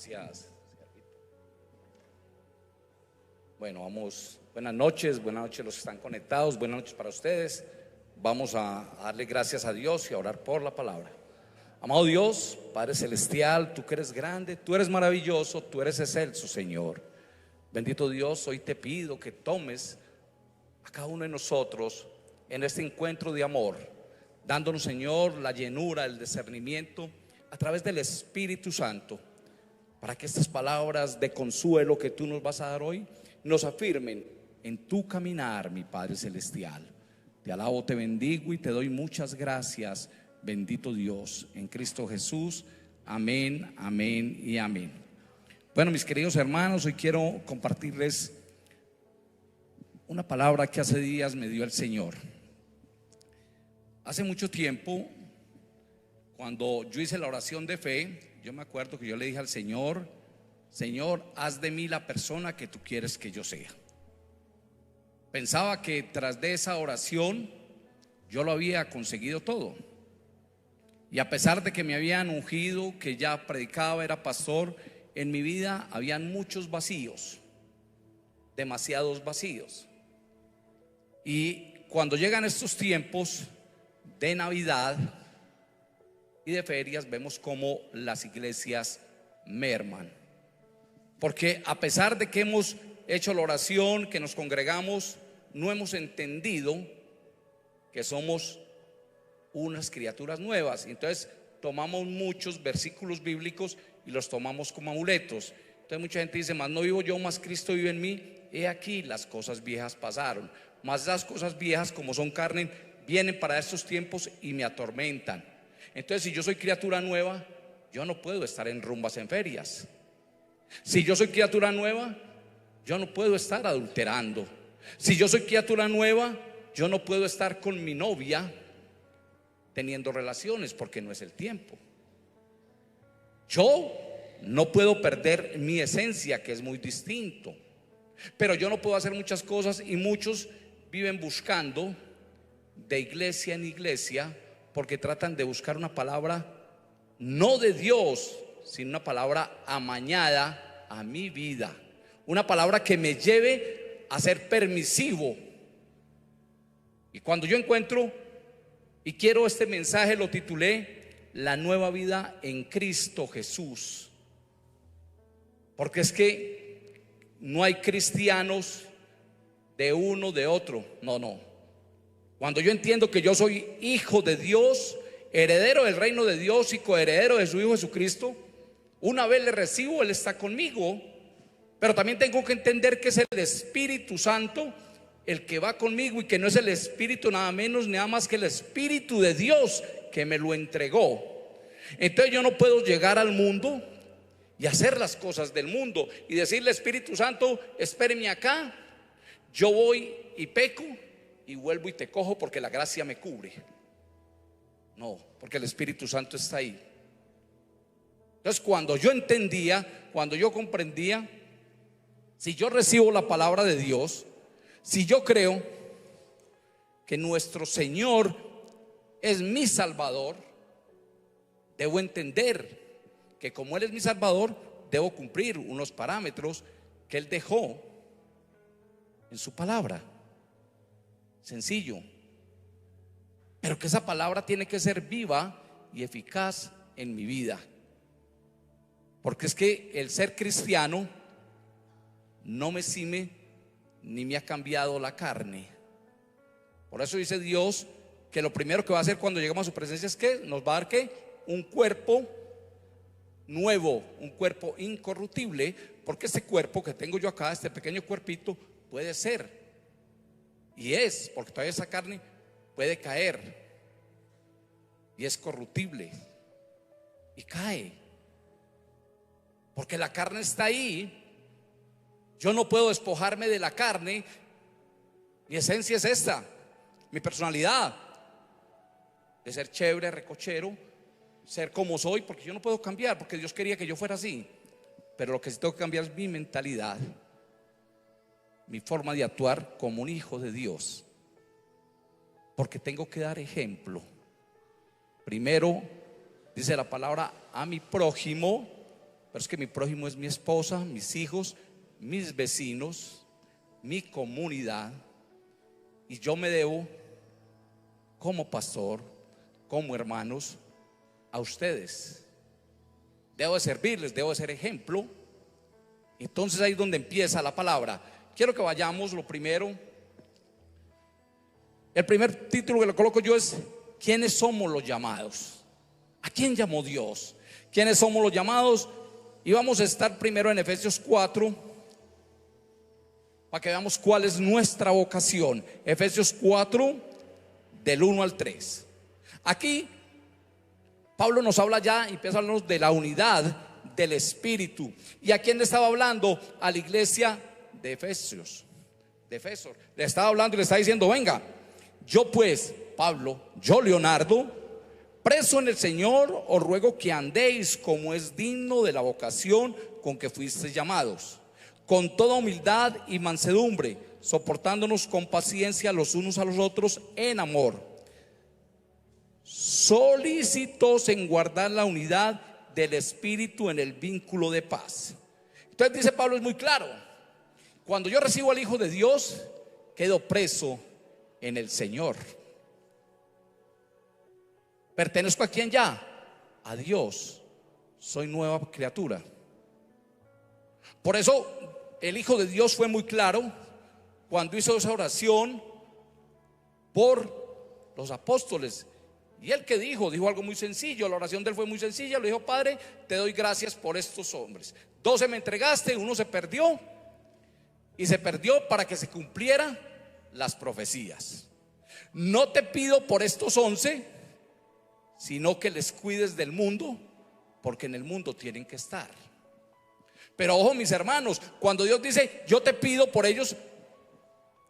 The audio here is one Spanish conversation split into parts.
Gracias. Bueno, vamos, buenas noches los que están conectados, buenas noches para ustedes. Vamos a darle gracias a Dios y a orar por la palabra. Amado Dios, Padre Celestial, tú que eres grande, tú eres maravilloso, tú eres excelso, Señor. Bendito Dios, hoy te pido que tomes a cada uno de nosotros en este encuentro de amor, dándonos, Señor, la llenura, el discernimiento a través del Espíritu Santo, para que estas palabras de consuelo que tú nos vas a dar hoy nos afirmen en tu caminar, mi Padre Celestial. Te alabo, te bendigo y te doy muchas gracias, bendito Dios, en Cristo Jesús. Amén, amén y amén. Bueno, mis queridos hermanos, hoy quiero compartirles una palabra que hace días me dio el Señor. Hace mucho tiempo, cuando yo hice la oración de fe, yo me acuerdo que yo le dije al Señor: Señor, haz de mí la persona que tú quieres que yo sea. Pensaba que tras de esa oración yo lo había conseguido todo. Y a pesar de que me habían ungido, que ya predicaba, era pastor, en mi vida habían muchos vacíos, demasiados vacíos. Y cuando llegan estos tiempos de Navidad y de ferias, vemos cómo las iglesias merman. Porque a pesar de que hemos hecho la oración, que nos congregamos, no hemos entendido que somos unas criaturas nuevas. Entonces tomamos muchos versículos bíblicos y los tomamos como amuletos. Entonces mucha gente dice: más no vivo yo, más Cristo vive en mí. He aquí, las cosas viejas pasaron, más las cosas viejas, como son carne, vienen para estos tiempos y me atormentan. Entonces, si yo soy criatura nueva, yo no puedo estar en rumbas, en ferias. Si yo soy criatura nueva, yo no puedo estar adulterando. Si yo soy criatura nueva, yo no puedo estar con mi novia teniendo relaciones, porque no es el tiempo. Yo no puedo perder mi esencia, que es muy distinto. Pero yo no puedo hacer muchas cosas, y muchos viven buscando de iglesia en iglesia porque tratan de buscar una palabra no de Dios, sino una palabra amañada a mi vida, una palabra que me lleve a ser permisivo. Y cuando yo encuentro y quiero este mensaje, lo titulé: la nueva vida en Cristo Jesús. Porque es que no hay cristianos de uno, de otro. No. Cuando yo entiendo que yo soy hijo de Dios, heredero del reino de Dios y coheredero de su Hijo Jesucristo, una vez le recibo, Él está conmigo. Pero también tengo que entender que es el Espíritu Santo el que va conmigo, y que no es el Espíritu nada menos, nada más que el Espíritu de Dios que me lo entregó. Entonces yo no puedo llegar al mundo y hacer las cosas del mundo y decirle: Espíritu Santo, espéreme acá, yo voy y peco y vuelvo y te cojo porque la gracia me cubre. No, porque el Espíritu Santo está ahí. Entonces, cuando yo entendía, cuando yo comprendía, si yo recibo la palabra de Dios, si yo creo que nuestro Señor es mi Salvador, debo entender que como Él es mi Salvador, debo cumplir unos parámetros que Él dejó en su palabra. Sencillo. Pero que esa palabra tiene que ser viva y eficaz en mi vida. Porque es que el ser cristiano no me cime ni me ha cambiado la carne. Por eso dice Dios que lo primero que va a hacer cuando lleguemos a su presencia es que nos va a dar ¿qué? Un cuerpo nuevo, un cuerpo incorruptible. Porque este cuerpo que tengo yo acá, este pequeño cuerpito, puede ser, y es, porque todavía esa carne puede caer y es corruptible y cae, porque la carne está ahí. Yo no puedo despojarme de la carne. Mi esencia es esta, mi personalidad, de ser chévere, recochero, ser como soy, porque yo no puedo cambiar, porque Dios quería que yo fuera así. Pero lo que sí tengo que cambiar es mi mentalidad, mi forma de actuar como un hijo de Dios, porque tengo que dar ejemplo. Primero, dice la palabra, a mi prójimo pero es que mi prójimo es mi esposa, mis hijos, mis vecinos, mi comunidad, y yo me debo como pastor, como hermanos, a ustedes. Debo de servirles, debo de ser ejemplo. Entonces ahí es donde empieza la palabra. Quiero que vayamos, lo primero, el primer título que le coloco yo es: ¿quiénes somos los llamados? ¿A quién llamó Dios? ¿Quiénes somos los llamados? Y vamos a estar primero en Efesios 4, para que veamos cuál es nuestra vocación. Efesios 4, del 1 al 3. Aquí Pablo nos habla ya, empieza a hablarnos de la unidad del Espíritu. ¿Y a quién le estaba hablando? A la iglesia de Efesios, de Efesos. Le estaba hablando y le estaba diciendo: venga, yo pues, Pablo, yo Leonardo, preso en el Señor, os ruego que andéis como es digno de la vocación con que fuisteis llamados, con toda humildad y mansedumbre, soportándonos con paciencia los unos a los otros en amor, solícitos en guardar la unidad del Espíritu en el vínculo de paz. Entonces dice Pablo, es muy claro: cuando yo recibo al Hijo de Dios, quedo preso en el Señor. ¿Pertenezco a quién ya? A Dios. Soy nueva criatura. Por eso el Hijo de Dios fue muy claro cuando hizo esa oración por los apóstoles. Y él que dijo algo muy sencillo. La oración de él fue muy sencilla. Le dijo: Padre, te doy gracias por estos hombres. 12 me entregaste, uno se perdió, y se perdió para que se cumplieran las profecías. No te pido por estos 11, sino que les cuides del mundo, porque en el mundo tienen que estar. Pero ojo, mis hermanos, cuando Dios dice yo te pido por ellos,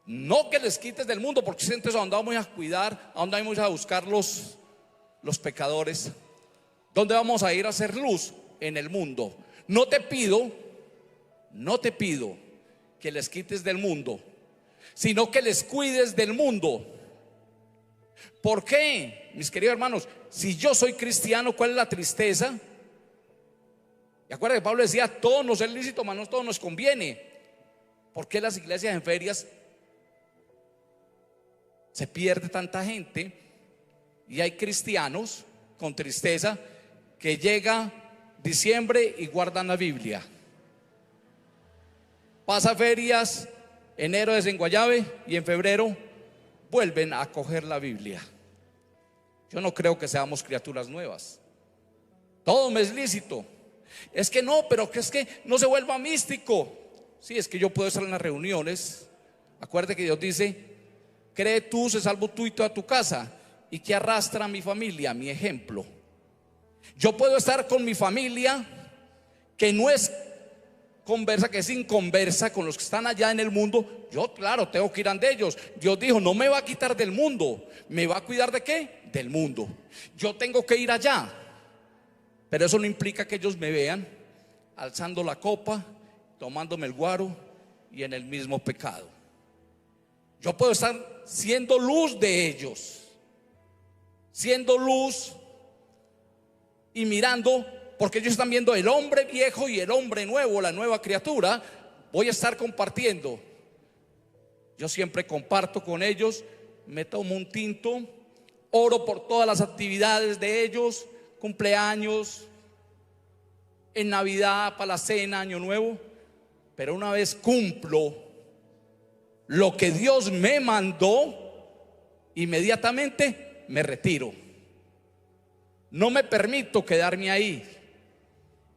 no que les quites del mundo, porque entonces ¿a dónde vamos a cuidar? ¿A dónde vamos a buscar los pecadores? ¿Dónde vamos a ir a hacer luz? En el mundo. No te pido que les quites del mundo, sino que les cuides del mundo. ¿Por qué, mis queridos hermanos? Si yo soy cristiano, ¿cuál es la tristeza? Y acuérdense que Pablo decía: todo nos es lícito, mas no todo nos conviene. ¿Por qué las iglesias en ferias se pierde tanta gente? Y hay cristianos con tristeza que llega diciembre y guardan la Biblia. Pasa ferias, enero desenguayabe, y en febrero vuelven a coger la Biblia. Yo no creo que seamos criaturas nuevas. Todo me es lícito. Es que no, pero que es que no se vuelva místico. Sí, es que yo puedo estar en las reuniones. Acuérdate que Dios dice: cree tú, se salvo tú y toda tu casa. ¿Y que arrastra a mi familia? Mi ejemplo. Yo puedo estar con mi familia, que no es conversa, que es inconversa con los que están allá en el mundo. Yo, claro, tengo que ir ante ellos. Dios dijo: no me va a quitar del mundo. ¿Me va a cuidar de qué? Del mundo. Yo tengo que ir allá. Pero eso no implica que ellos me vean alzando la copa, tomándome el guaro y en el mismo pecado. Yo puedo estar siendo luz de ellos, siendo luz y mirando, porque ellos están viendo el hombre viejo y el hombre nuevo, la nueva criatura. Voy a estar compartiendo. Yo siempre comparto con ellos, me tomo un tinto, oro por todas las actividades de ellos, cumpleaños, en Navidad, para la cena, Año Nuevo. Pero una vez cumplo lo que Dios me mandó, inmediatamente me retiro. No me permito quedarme ahí.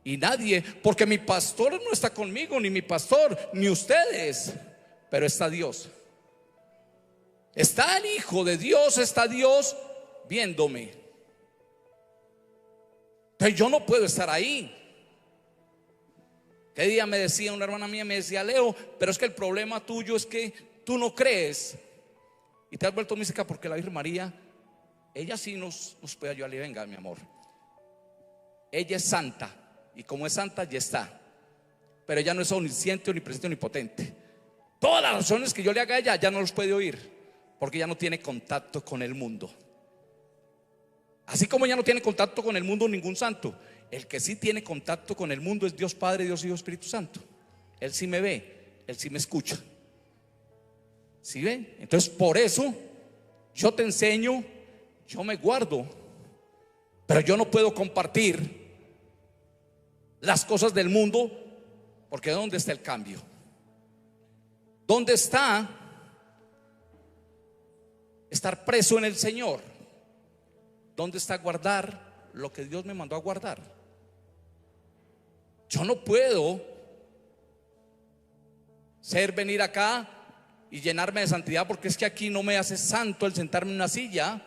Y nadie, porque mi pastor no está conmigo, ni mi pastor, ni ustedes, pero está Dios. Está el Hijo de Dios, está Dios viéndome. Entonces yo no puedo estar ahí. ¿Qué día me decía una hermana mía? Me decía: Leo, pero es que el problema tuyo es que tú no crees y te has vuelto mística, porque la Virgen María, ella sí nos puede ayudar. Y venga, mi amor, ella es santa, y como es santa ya está, pero ella no es omnisciente, omnipresente, omnipotente. Todas las razones que yo le haga a ella ya no los puede oír, porque ella no tiene contacto con el mundo. Así como ella no tiene contacto con el mundo ningún santo, El que sí tiene contacto con el mundo es Dios Padre, Dios Hijo, Espíritu Santo. Él sí me ve, Él sí me escucha. ¿Sí ven? Entonces por eso yo te enseño, yo me guardo, pero yo no puedo compartir las cosas del mundo, porque ¿dónde está el cambio? ¿Dónde está estar preso en el Señor? ¿Dónde está guardar lo que Dios me mandó a guardar? Yo no puedo venir acá y llenarme de santidad, porque es que aquí no me hace santo el sentarme en una silla.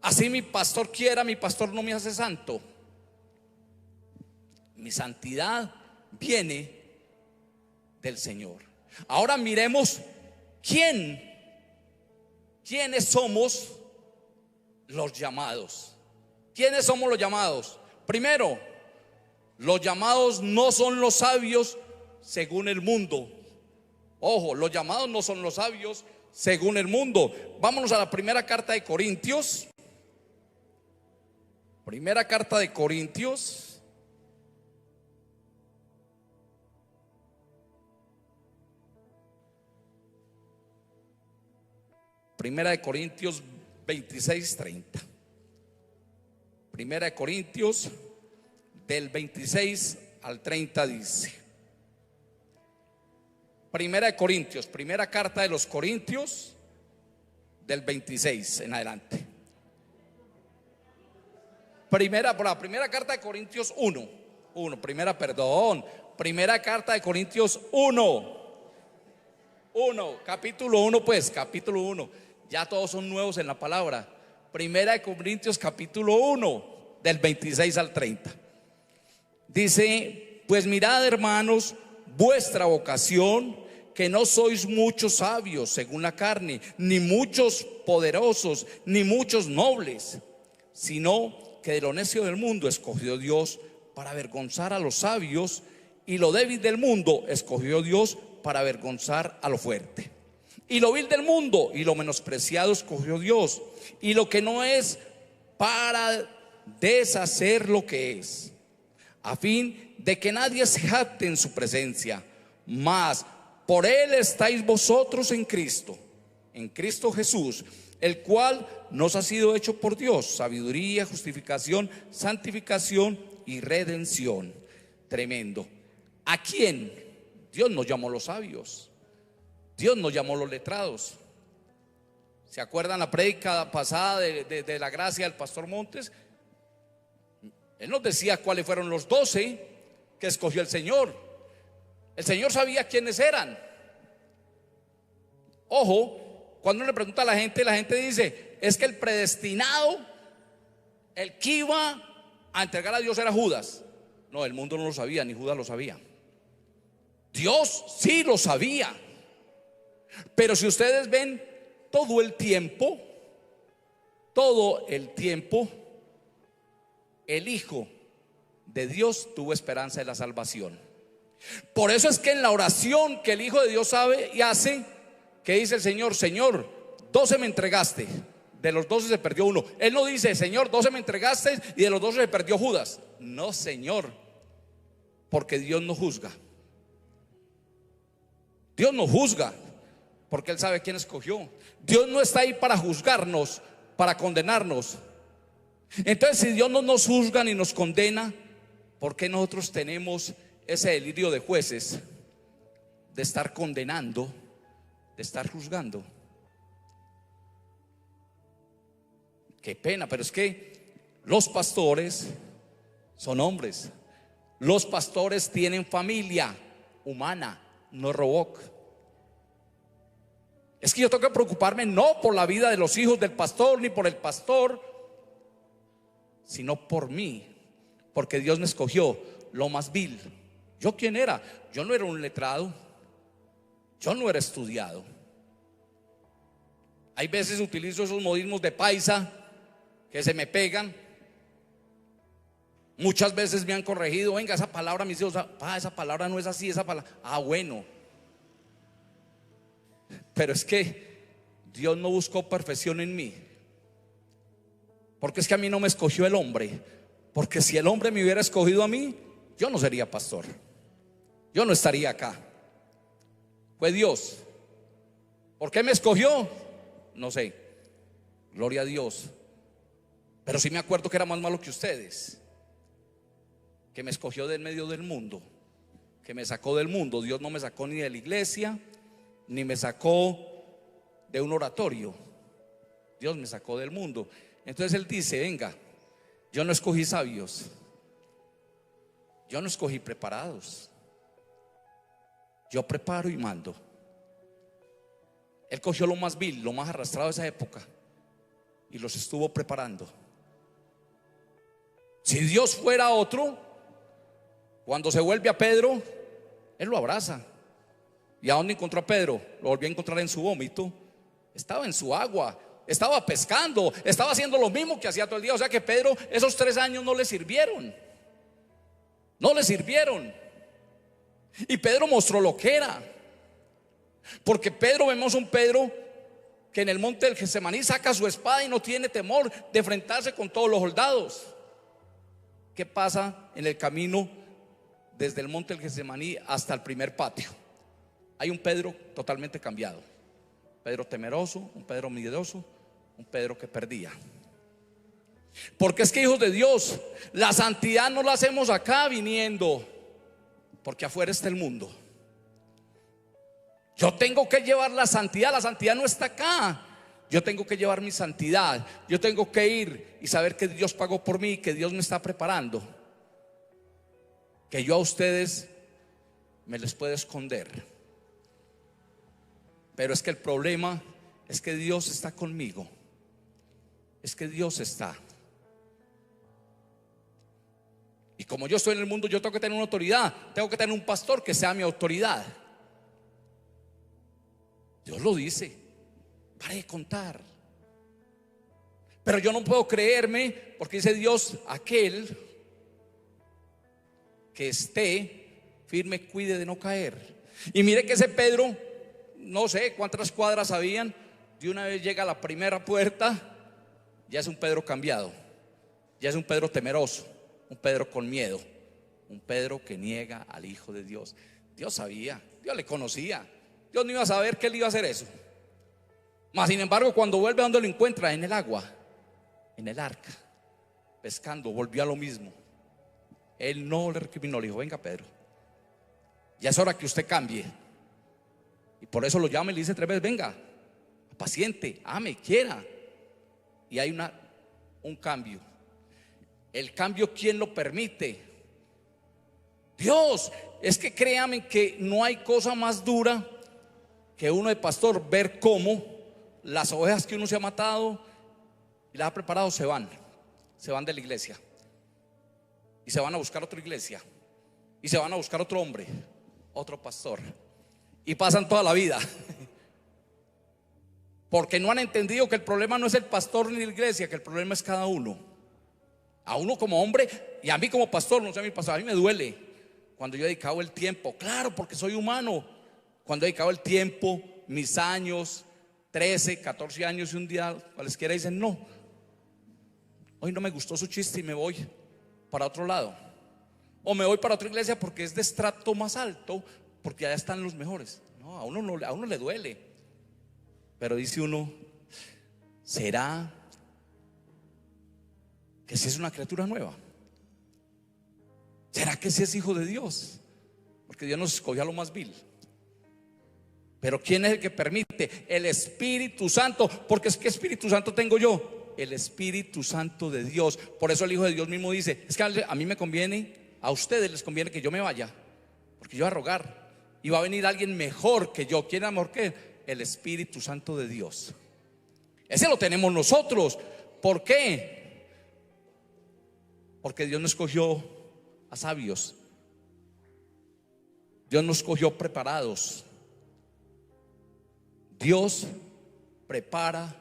Así mi pastor quiera, mi pastor no me hace santo. Mi santidad viene del Señor. Ahora miremos quiénes somos los llamados. ¿Quiénes somos los llamados? Primero, los llamados no son los sabios según el mundo. Ojo, los llamados no son los sabios según el mundo. Vámonos a la primera carta de Corintios. Primera carta de Corintios. Primera de Corintios 26:30. Primera de Corintios del 26 al 30 dice. Primera de Corintios, primera carta de los Corintios del 26 en adelante. Primera carta de Corintios 1. Primera carta de Corintios 1, capítulo 1, pues, capítulo 1. Ya todos son nuevos en la palabra. Primera de Corintios capítulo 1 del 26 al 30. Dice: pues mirad, hermanos, vuestra vocación, que no sois muchos sabios según la carne, ni muchos poderosos, ni muchos nobles, sino que de lo necio del mundo escogió Dios para avergonzar a los sabios, y lo débil del mundo escogió Dios para avergonzar a lo fuerte. Y lo vil del mundo y lo menospreciado escogió Dios, y lo que no es, para deshacer lo que es, a fin de que nadie se jacte en su presencia. Mas por él estáis vosotros en Cristo Jesús, el cual nos ha sido hecho por Dios sabiduría, justificación, santificación y redención. Tremendo. ¿A quién? Dios nos llamó los sabios, Dios nos llamó los letrados. ¿Se acuerdan la prédica pasada de la gracia del pastor Montes? Él nos decía cuáles fueron los 12 que escogió el Señor. El Señor sabía quiénes eran. Ojo, cuando uno le pregunta a la gente dice: es que el predestinado, el que iba a entregar a Dios, era Judas. No, el mundo no lo sabía, ni Judas lo sabía. Dios sí lo sabía. Pero si ustedes ven, todo el tiempo, el Hijo de Dios tuvo esperanza de la salvación. Por eso es que en la oración que el Hijo de Dios sabe y hace, que dice el Señor: Señor, 12 me entregaste, de los 12 se perdió uno. Él no dice: Señor, 12 me entregaste y de los 12 se perdió Judas. No, Señor, porque Dios no juzga. Dios no juzga, porque Él sabe quién escogió. Dios no está ahí para juzgarnos, para condenarnos. Entonces, si Dios no nos juzga ni nos condena, ¿por qué nosotros tenemos ese delirio de jueces, de estar condenando, de estar juzgando? Qué pena, pero es que los pastores son hombres. Los pastores tienen familia humana, no robot. Es que yo tengo que preocuparme no por la vida de los hijos del pastor, ni por el pastor, sino por mí, porque Dios me escogió lo más vil. ¿Yo quién era? Yo no era un letrado, yo no era estudiado. Hay veces utilizo esos modismos de paisa que se me pegan. Muchas veces me han corregido: venga, esa palabra, mis hijos, esa palabra no es así, esa palabra. Bueno, pero es que Dios no buscó perfección en mí, porque es que a mí no me escogió el hombre Porque si el hombre me hubiera escogido a mí, yo no sería pastor, yo no estaría acá. Fue Dios. ¿Por qué me escogió? No sé, gloria a Dios. Pero sí me acuerdo que era más malo que ustedes, que me escogió del medio del mundo, que me sacó del mundo. Dios no me sacó ni de la iglesia, ni me sacó de un oratorio. Dios me sacó del mundo. Entonces Él dice: venga, yo no escogí sabios, yo no escogí preparados, yo preparo y mando. Él cogió lo más vil, lo más arrastrado de esa época y los estuvo preparando. Si Dios fuera otro, cuando se vuelve a Pedro, Él lo abraza. ¿Y a dónde encontró a Pedro? Lo volvió a encontrar en su vómito. Estaba en su agua, estaba pescando, estaba haciendo lo mismo que hacía todo el día. O sea que Pedro, esos 3 años no le sirvieron. No le sirvieron. Y Pedro mostró lo que era. Porque Pedro, vemos un Pedro que en el monte del Getsemaní saca su espada y no tiene temor de enfrentarse con todos los soldados. ¿Qué pasa en el camino desde el monte del Getsemaní hasta el primer patio? Hay un Pedro totalmente cambiado. Pedro temeroso, un Pedro miedoso, un Pedro que perdía. Porque es que, hijos de Dios, la santidad no la hacemos acá viniendo, porque afuera está el mundo. Yo tengo que llevar la santidad no está acá. Yo tengo que llevar mi santidad. Yo tengo que ir y saber que Dios pagó por mí, que Dios me está preparando, que yo a ustedes me les puedo esconder. Pero es que el problema es que Dios está conmigo. Es que Dios está. Y como yo estoy en el mundo, yo tengo que tener una autoridad. Tengo que tener un pastor que sea mi autoridad. Dios lo dice. Pare de contar. Pero yo no puedo creerme, porque dice Dios: aquel que esté firme, cuide de no caer. Y mire que ese Pedro, no sé cuántas cuadras habían, de una vez llega a la primera puerta, ya es un Pedro cambiado, ya es un Pedro temeroso, un Pedro con miedo, un Pedro que niega al Hijo de Dios. Dios sabía, Dios le conocía. Dios no iba a saber que él iba a hacer eso. Mas sin embargo, cuando vuelve, ¿a dónde lo encuentra? En el agua, en el arca, pescando. Volvió a lo mismo. Él no le recriminó, le dijo: venga, Pedro, ya es hora que usted cambie. Y por eso lo llama y le dice 3 veces: venga, paciente, ame, quiera. Y hay un cambio. El cambio, ¿quién lo permite? Dios. Es que créanme que no hay cosa más dura que uno de pastor, ver cómo las ovejas que uno se ha matado y las ha preparado se van de la iglesia, y se van a buscar otra iglesia, y se van a buscar otro hombre, otro pastor, y pasan toda la vida porque no han entendido que el problema no es el pastor ni la iglesia, que el problema es cada uno. A uno como hombre y a mí como pastor, no sé, a mi pastor, a mí me duele cuando yo he dedicado el tiempo, claro, porque soy humano, cuando he dedicado el tiempo, mis años, 13, 14 años, y un día cualesquiera dicen: no, hoy no me gustó su chiste y me voy para otro lado, o me voy para otra iglesia porque es de estrato más alto, porque allá están los mejores. No, a uno le duele. Pero dice uno: ¿será que si es una criatura nueva? ¿Será que si es hijo de Dios? Porque Dios nos escogió a lo más vil. Pero ¿quién es el que permite? El Espíritu Santo. Porque es que Espíritu Santo tengo yo, el Espíritu Santo de Dios. Por eso el Hijo de Dios mismo dice: es que a mí me conviene, a ustedes les conviene que yo me vaya, porque yo voy a rogar y va a venir alguien mejor que yo. ¿Quién es mejor que él? El Espíritu Santo de Dios. Ese lo tenemos nosotros. ¿Por qué? Porque Dios nos escogió a sabios, Dios nos escogió preparados. Dios prepara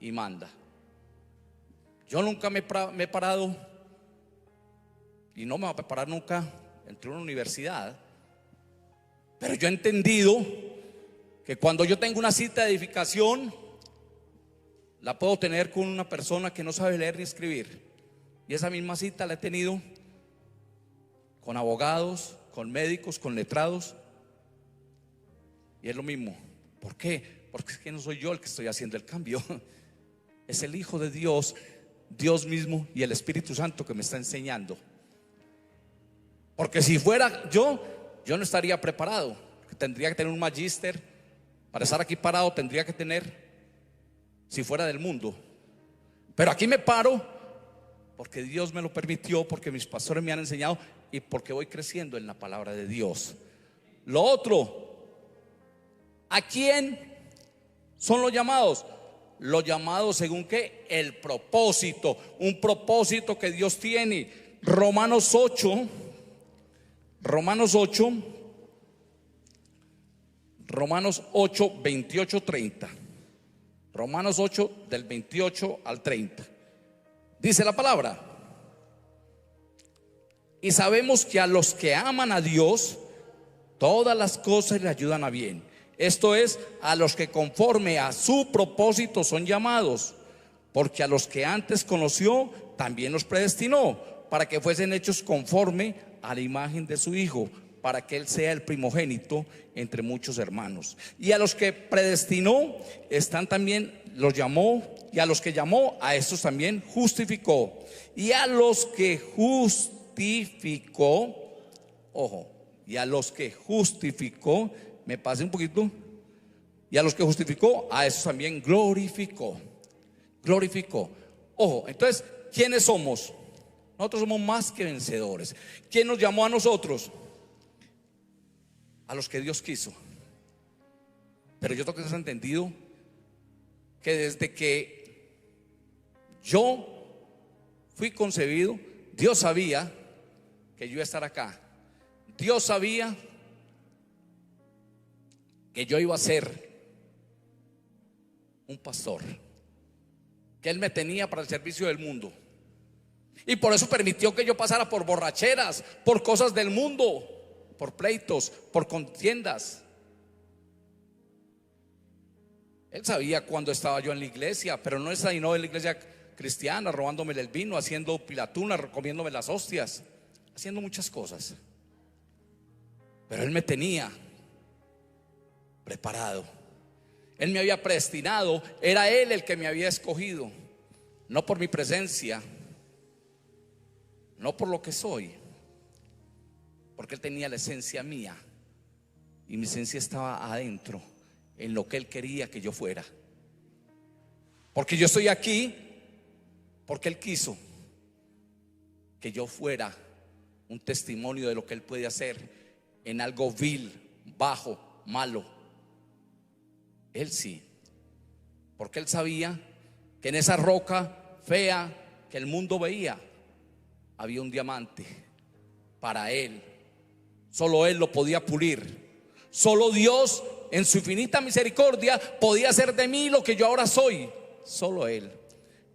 y manda. Yo nunca me he parado, y no me voy a preparar nunca, entre una universidad. Pero yo he entendido que cuando yo tengo una cita de edificación, la puedo tener con una persona que no sabe leer ni escribir, Y esa misma cita la he tenido con abogados, con médicos, con letrados. Y es lo mismo. ¿Por qué? Porque es que no soy yo el que estoy haciendo el cambio. Es el Hijo de Dios, Dios mismo y el Espíritu Santo que me está enseñando. Porque si fuera yo no estaría preparado. Tendría que tener un magíster. Para estar aquí parado tendría que tener, si fuera del mundo. Pero aquí me paro porque Dios me lo permitió, porque mis pastores me han enseñado y porque voy creciendo en la palabra de Dios. Lo otro, ¿a quién son los llamados? Los llamados según qué, el propósito, un propósito que Dios tiene. Romanos 8, 28, 30. Romanos 8 del 28 al 30. Dice la palabra: y sabemos que a los que aman a Dios, todas las cosas le ayudan a bien. Esto es, a los que conforme a su propósito son llamados. Porque a los que antes conoció, también los predestinó, para que fuesen hechos conforme a la imagen de su Hijo, para que Él sea el primogénito entre muchos hermanos. Y a los que predestinó, los llamó, y a los que llamó, a estos también justificó. Y a los que justificó, ojo, y a los que justificó, me pasé un poquito, y a los que justificó, a estos también glorificó. Ojo, entonces, ¿quiénes somos? Nosotros somos más que vencedores. ¿Quién nos llamó a nosotros? A los que Dios quiso. Pero yo tengo que ser entendido que desde que yo fui concebido, Dios sabía que yo iba a estar acá. Dios sabía que yo iba a ser un pastor, que Él me tenía para el servicio del mundo. Y por eso permitió que yo pasara por borracheras, por cosas del mundo, por pleitos, por contiendas. Él sabía cuando estaba yo en la iglesia, pero no en la iglesia cristiana, robándome el vino, haciendo pilatunas, comiéndome las hostias, haciendo muchas cosas. Pero Él me tenía preparado. Él me había predestinado. Era Él el que me había escogido, no por mi presencia, no por lo que soy, porque Él tenía la esencia mía, y mi esencia estaba adentro, en lo que Él quería que yo fuera. Porque yo estoy aquí porque Él quiso que yo fuera un testimonio de lo que Él puede hacer en algo vil, bajo, malo. Él sí, porque Él sabía que en esa roca fea que el mundo veía había un diamante para Él. Solo Él lo podía pulir. Solo Dios en su infinita misericordia podía hacer de mí lo que yo ahora soy. Solo Él.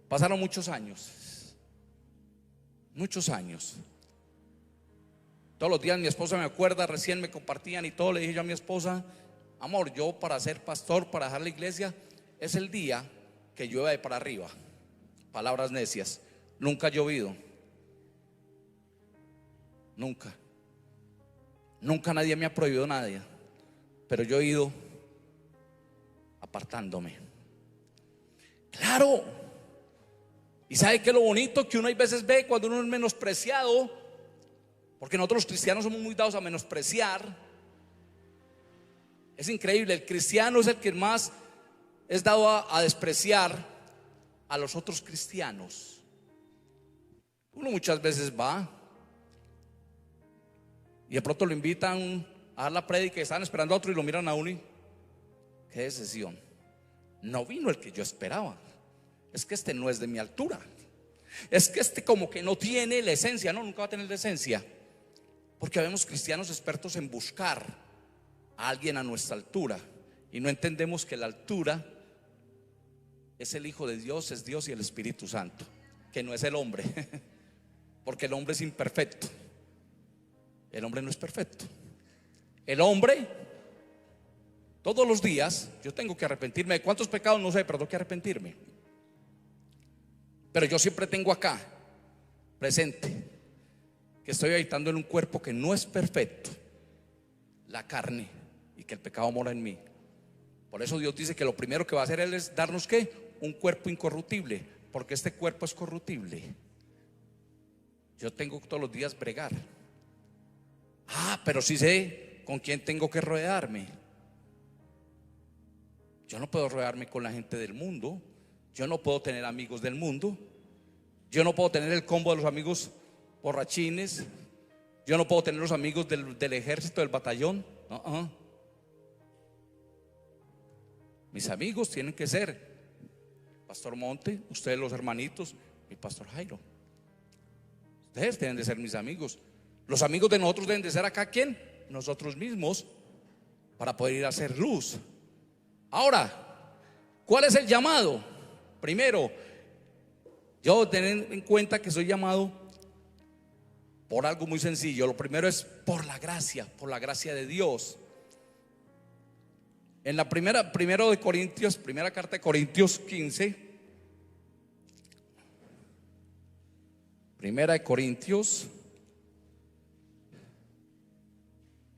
Pasaron muchos años. Todos los días mi esposa me acuerda, recién me compartían y todo. Le dije yo a mi esposa: amor, yo para ser pastor, para dejar la iglesia, es el día que llueva de para arriba. Palabras necias. Nunca ha llovido. Nunca nadie me ha prohibido nada. Pero yo he ido apartándome. Claro. Y sabe que lo bonito que uno hay veces ve cuando uno es menospreciado, porque nosotros los cristianos somos muy dados a menospreciar. Es increíble, el cristiano es el que más es dado a despreciar a los otros cristianos. Uno muchas veces va y de pronto lo invitan a dar la prédica y están esperando a otro y lo miran a uno y qué decisión. No vino el que yo esperaba. Es que este no es de mi altura. Es que este como que no tiene la esencia. No, nunca va a tener la esencia. Porque vemos cristianos expertos en buscar a alguien a nuestra altura y no entendemos que la altura es el Hijo de Dios, es Dios y el Espíritu Santo, que no es el hombre. Porque el hombre es imperfecto. El hombre no es perfecto. El hombre, todos los días, yo tengo que arrepentirme. ¿De cuántos pecados? No sé, pero tengo que arrepentirme. Pero yo siempre tengo acá presente, que estoy habitando en un cuerpo que no es perfecto, la carne, y que el pecado mora en mí. Por eso Dios dice que lo primero que va a hacer Él es darnos ¿qué? Un cuerpo incorruptible, porque este cuerpo es corruptible. Yo tengo todos los días bregar. Pero sí sé con quién tengo que rodearme. Yo no puedo rodearme con la gente del mundo. Yo no puedo tener amigos del mundo. Yo no puedo tener el combo de los amigos borrachines. Yo no puedo tener los amigos del ejército, del batallón. Mis amigos tienen que ser Pastor Monte, ustedes los hermanitos, y Pastor Jairo. Ustedes deben de ser mis amigos. Los amigos de nosotros deben de ser acá, ¿quién? Nosotros mismos, para poder ir a hacer luz. Ahora, ¿cuál es el llamado? Primero, yo tener en cuenta que soy llamado por algo muy sencillo. Lo primero es por la gracia de Dios. En la primera carta de Corintios 15,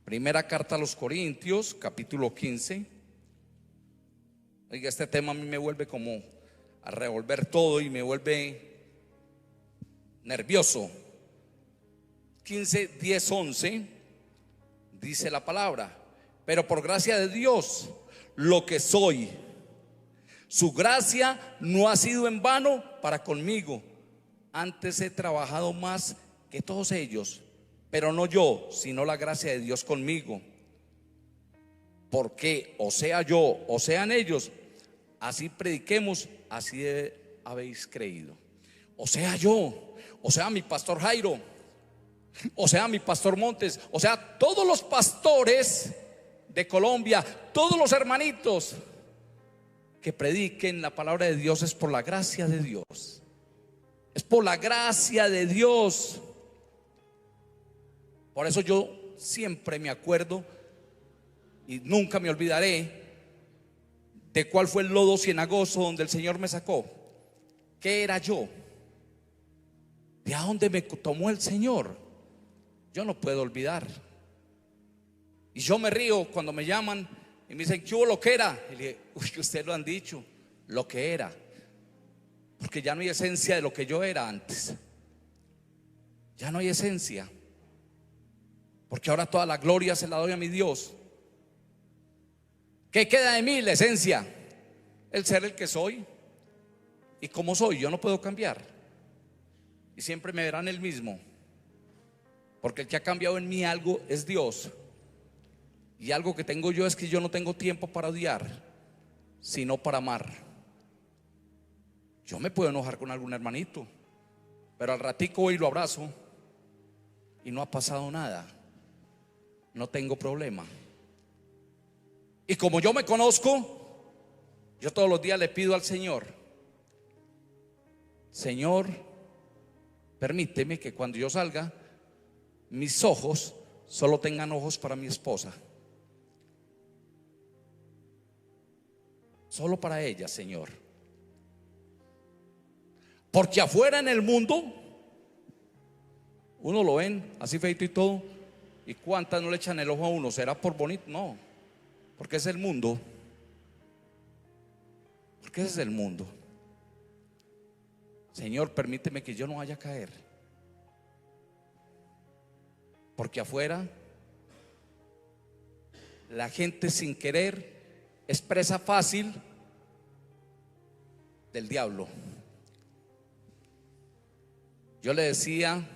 primera carta a los Corintios, capítulo 15. Oiga, este tema a mí me vuelve como a revolver todo y me vuelve nervioso. 15, 10, 11 dice la palabra: pero por gracia de Dios, lo que soy, su gracia no ha sido en vano para conmigo. Antes he trabajado más que todos ellos, pero no yo, sino la gracia de Dios conmigo. Porque o sea yo, o sean ellos, así prediquemos, así habéis creído. O sea yo, o sea mi pastor Jairo, o sea mi pastor Montes, o sea todos los pastores de Colombia, todos los hermanitos que prediquen la palabra de Dios, es por la gracia de Dios. Es por la gracia de Dios. Por eso yo siempre me acuerdo y nunca me olvidaré de cuál fue el lodo cenagoso donde el Señor me sacó. ¿Qué era yo? ¿De a dónde me tomó el Señor? Yo no puedo olvidar. Y yo me río cuando me llaman y me dicen: ¿qué hubo, lo que era? Y le dije: uy, ustedes lo han dicho, lo que era. Porque ya no hay esencia de lo que yo era antes. Ya no hay esencia. Porque ahora toda la gloria se la doy a mi Dios. ¿Qué queda de mí? La esencia, el ser el que soy. Y como soy, yo no puedo cambiar. Y siempre me verán el mismo. Porque el que ha cambiado en mí algo es Dios. Y algo que tengo yo es que yo no tengo tiempo para odiar, sino para amar. Yo me puedo enojar con algún hermanito, pero al ratico voy y lo abrazo y no ha pasado nada. No tengo problema. Y como yo me conozco, yo todos los días le pido al Señor: Señor, permíteme que cuando yo salga, mis ojos solo tengan ojos para mi esposa. Solo para ella, Señor. Porque afuera en el mundo uno lo ven así feito y todo, y cuántas no le echan el ojo a uno. ¿Será por bonito? No, porque es el mundo. Porque ese es el mundo. Señor, permíteme que yo no vaya a caer. Porque afuera la gente sin querer es presa fácil del diablo. Yo le decía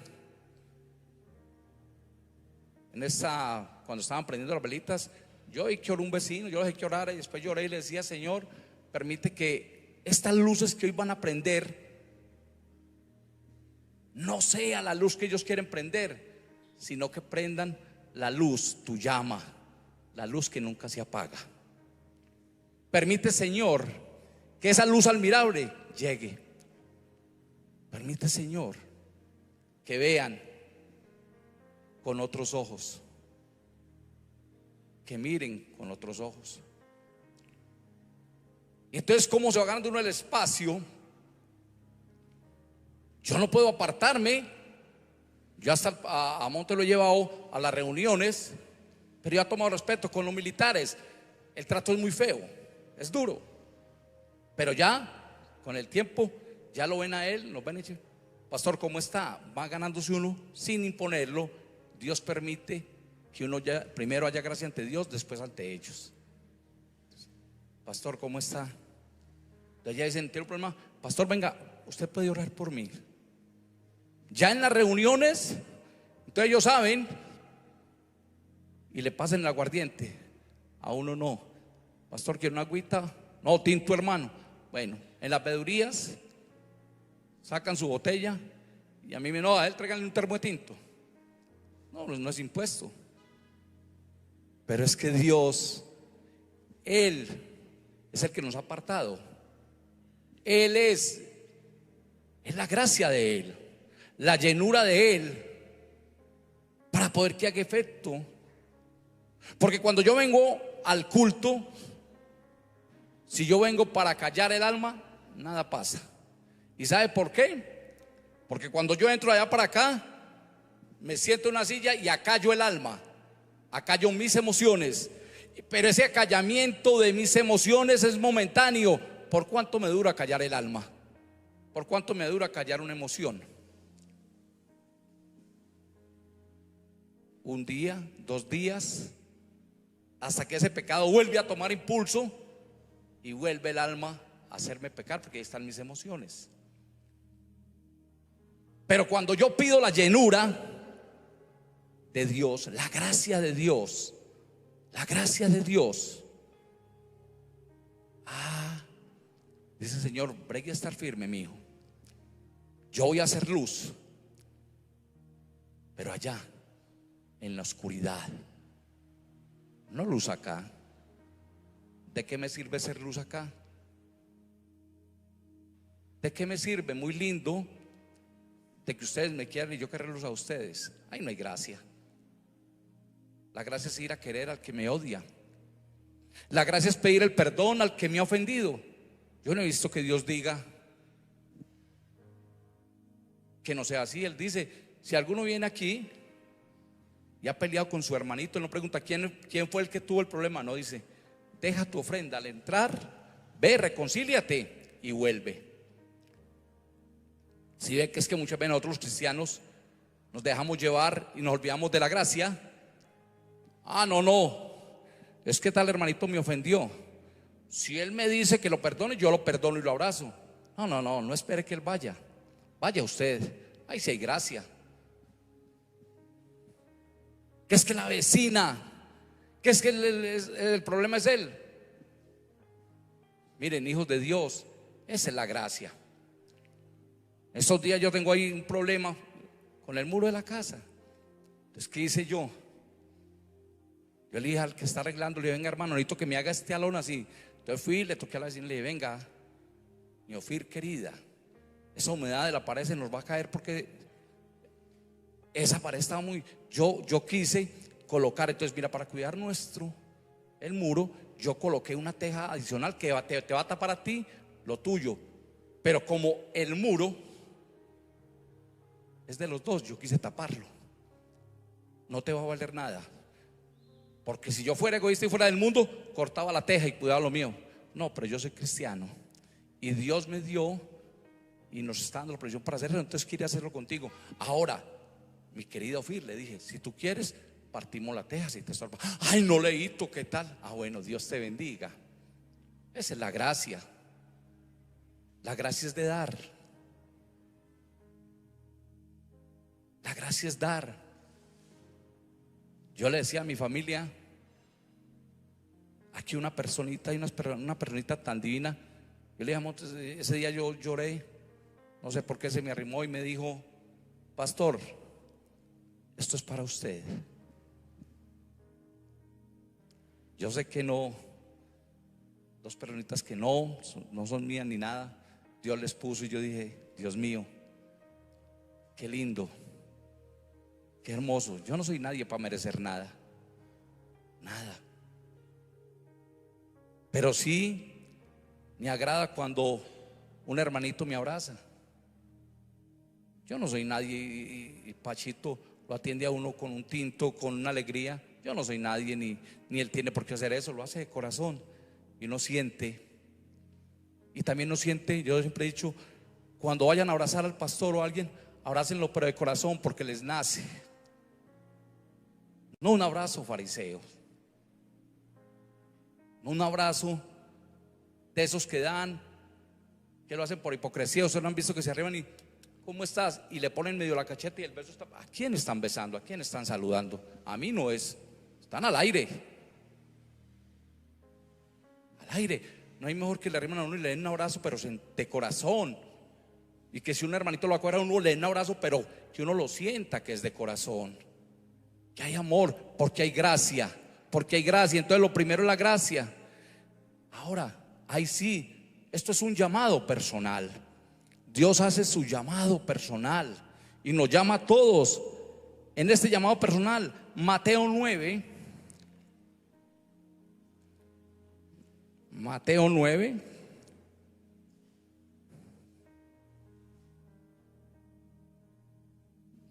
cuando estaban prendiendo las velitas, yo oí que oró un vecino, yo le dejé que orara y después lloré y le decía: Señor, permite que estas luces que hoy van a prender no sea la luz que ellos quieren prender, sino que prendan la luz, tu llama, la luz que nunca se apaga. Permite, Señor, que esa luz admirable llegue. Permite, Señor, que vean con otros ojos, que miren con otros ojos. Y entonces, ¿cómo se va ganando uno el espacio? Yo no puedo apartarme Yo hasta a Monte lo he llevado a las reuniones, pero yo he tomado respeto con los militares. El trato es muy feo, es duro, pero ya con el tiempo ya lo ven a él, nos ven y dicen: pastor, ¿cómo está? Va ganándose uno sin imponerlo. Dios permite que uno ya primero haya gracia ante Dios, después ante ellos. Pastor, ¿cómo está? Entonces ya dicen: tiene un problema, pastor, venga, usted puede orar por mí. Ya en las reuniones, entonces ellos saben y le pasan el aguardiente. A uno no. Pastor, ¿quiere una agüita? No, tinto, hermano. Bueno, en las veedurías sacan su botella y a mí me no, a él tráiganle un termo de tinto. No, no es impuesto. Pero es que Dios, Él es el que nos ha apartado. Él es la gracia de Él, la llenura de Él, para poder que haga efecto. Porque cuando yo vengo al culto, si yo vengo para callar el alma, nada pasa. ¿Y sabe por qué? Porque cuando yo entro allá para acá, me siento en una silla y acallo el alma, acallo mis emociones. Pero ese acallamiento de mis emociones es momentáneo. ¿Por cuánto me dura callar el alma? ¿Por cuánto me dura callar una emoción? Un día, 2 días, hasta que ese pecado vuelve a tomar impulso y vuelve el alma a hacerme pecar, porque ahí están mis emociones. Pero cuando yo pido la llenura de Dios, la gracia de Dios, la gracia de Dios, dice el Señor: bregue a estar firme, mi hijo. Yo voy a hacer luz, pero allá en la oscuridad, no luz acá. ¿De qué me sirve ser luz acá? ¿De qué me sirve? Muy lindo de que ustedes me quieran y yo querer luz a ustedes. Ahí no hay gracia. La gracia es ir a querer al que me odia. La gracia es pedir el perdón al que me ha ofendido. Yo no he visto que Dios diga que no sea así. Él dice: si alguno viene aquí y ha peleado con su hermanito, él no pregunta quién fue el que tuvo el problema. No, dice: deja tu ofrenda al entrar, ve, reconcíliate y vuelve. Si ve que es que muchas veces nosotros los cristianos nos dejamos llevar y nos olvidamos de la gracia. No, es que tal hermanito me ofendió. Si él me dice que lo perdone, yo lo perdono y lo abrazo. No espere que él vaya. Vaya usted. Ahí sí hay gracia. Que es que la vecina, que es que el problema es él. Miren, hijos de Dios, esa es la gracia. Esos días yo tengo ahí un problema con el muro de la casa. Entonces, ¿qué hice yo? Yo le dije al que está arreglando, le dije: venga, hermano, necesito que me haga este alón así. Entonces fui, le toqué a la vecina y le dije: venga, mi Ofir querida, esa humedad de la pared se nos va a caer, porque esa pared estaba muy... Yo quise colocar, entonces mira, para cuidar el muro, yo coloqué una teja adicional que te va a tapar a ti lo tuyo. Pero como el muro es de los dos, yo quise taparlo. No te va a valer nada, porque si yo fuera egoísta y fuera del mundo, cortaba la teja y cuidaba lo mío. No, pero yo soy cristiano y Dios me dio y nos está dando la presión para hacerlo. Entonces quiere hacerlo contigo. Ahora, mi querida Ofir, le dije: si tú quieres, partimos la teja si te estorba. Ay, no, leíto, ¿qué tal? Bueno, Dios te bendiga. Esa es la gracia. La gracia es de dar. La gracia es dar. Yo le decía a mi familia: aquí una personita, una personita tan divina. Yo le dije: ese día yo lloré, no sé por qué se me arrimó y me dijo: pastor, esto es para usted. Yo sé que no, 2 personitas que no son mías ni nada, Dios les puso. Y yo dije: Dios mío, qué lindo, qué hermoso. Yo no soy nadie para merecer nada, nada. Pero sí me agrada cuando un hermanito me abraza. Yo no soy nadie y Pachito lo atiende a uno con un tinto, con una alegría. Yo no soy nadie, ni él tiene por qué hacer eso, lo hace de corazón y no siente. Y también no siente, yo siempre he dicho, cuando vayan a abrazar al pastor o a alguien, abrácenlo pero de corazón, porque les nace. No un abrazo fariseo, no un abrazo de esos que dan, que lo hacen por hipocresía. Ustedes no han visto que se arriban y ¿cómo estás? Y le ponen medio la cacheta y el beso está. ¿A quién están besando? ¿A quién están saludando? A mí no es. Están al aire. Al aire. No hay mejor que le arrimen a uno y le den un abrazo, pero de corazón. Y que si un hermanito lo acuerda a uno, le den un abrazo, pero que uno lo sienta que es de corazón. Que hay amor, porque hay gracia. Porque hay gracia. Entonces lo primero es la gracia. Ahora, ahí sí, esto es un llamado personal. Dios hace su llamado personal y nos llama a todos en este llamado personal. Mateo 9, Mateo 9,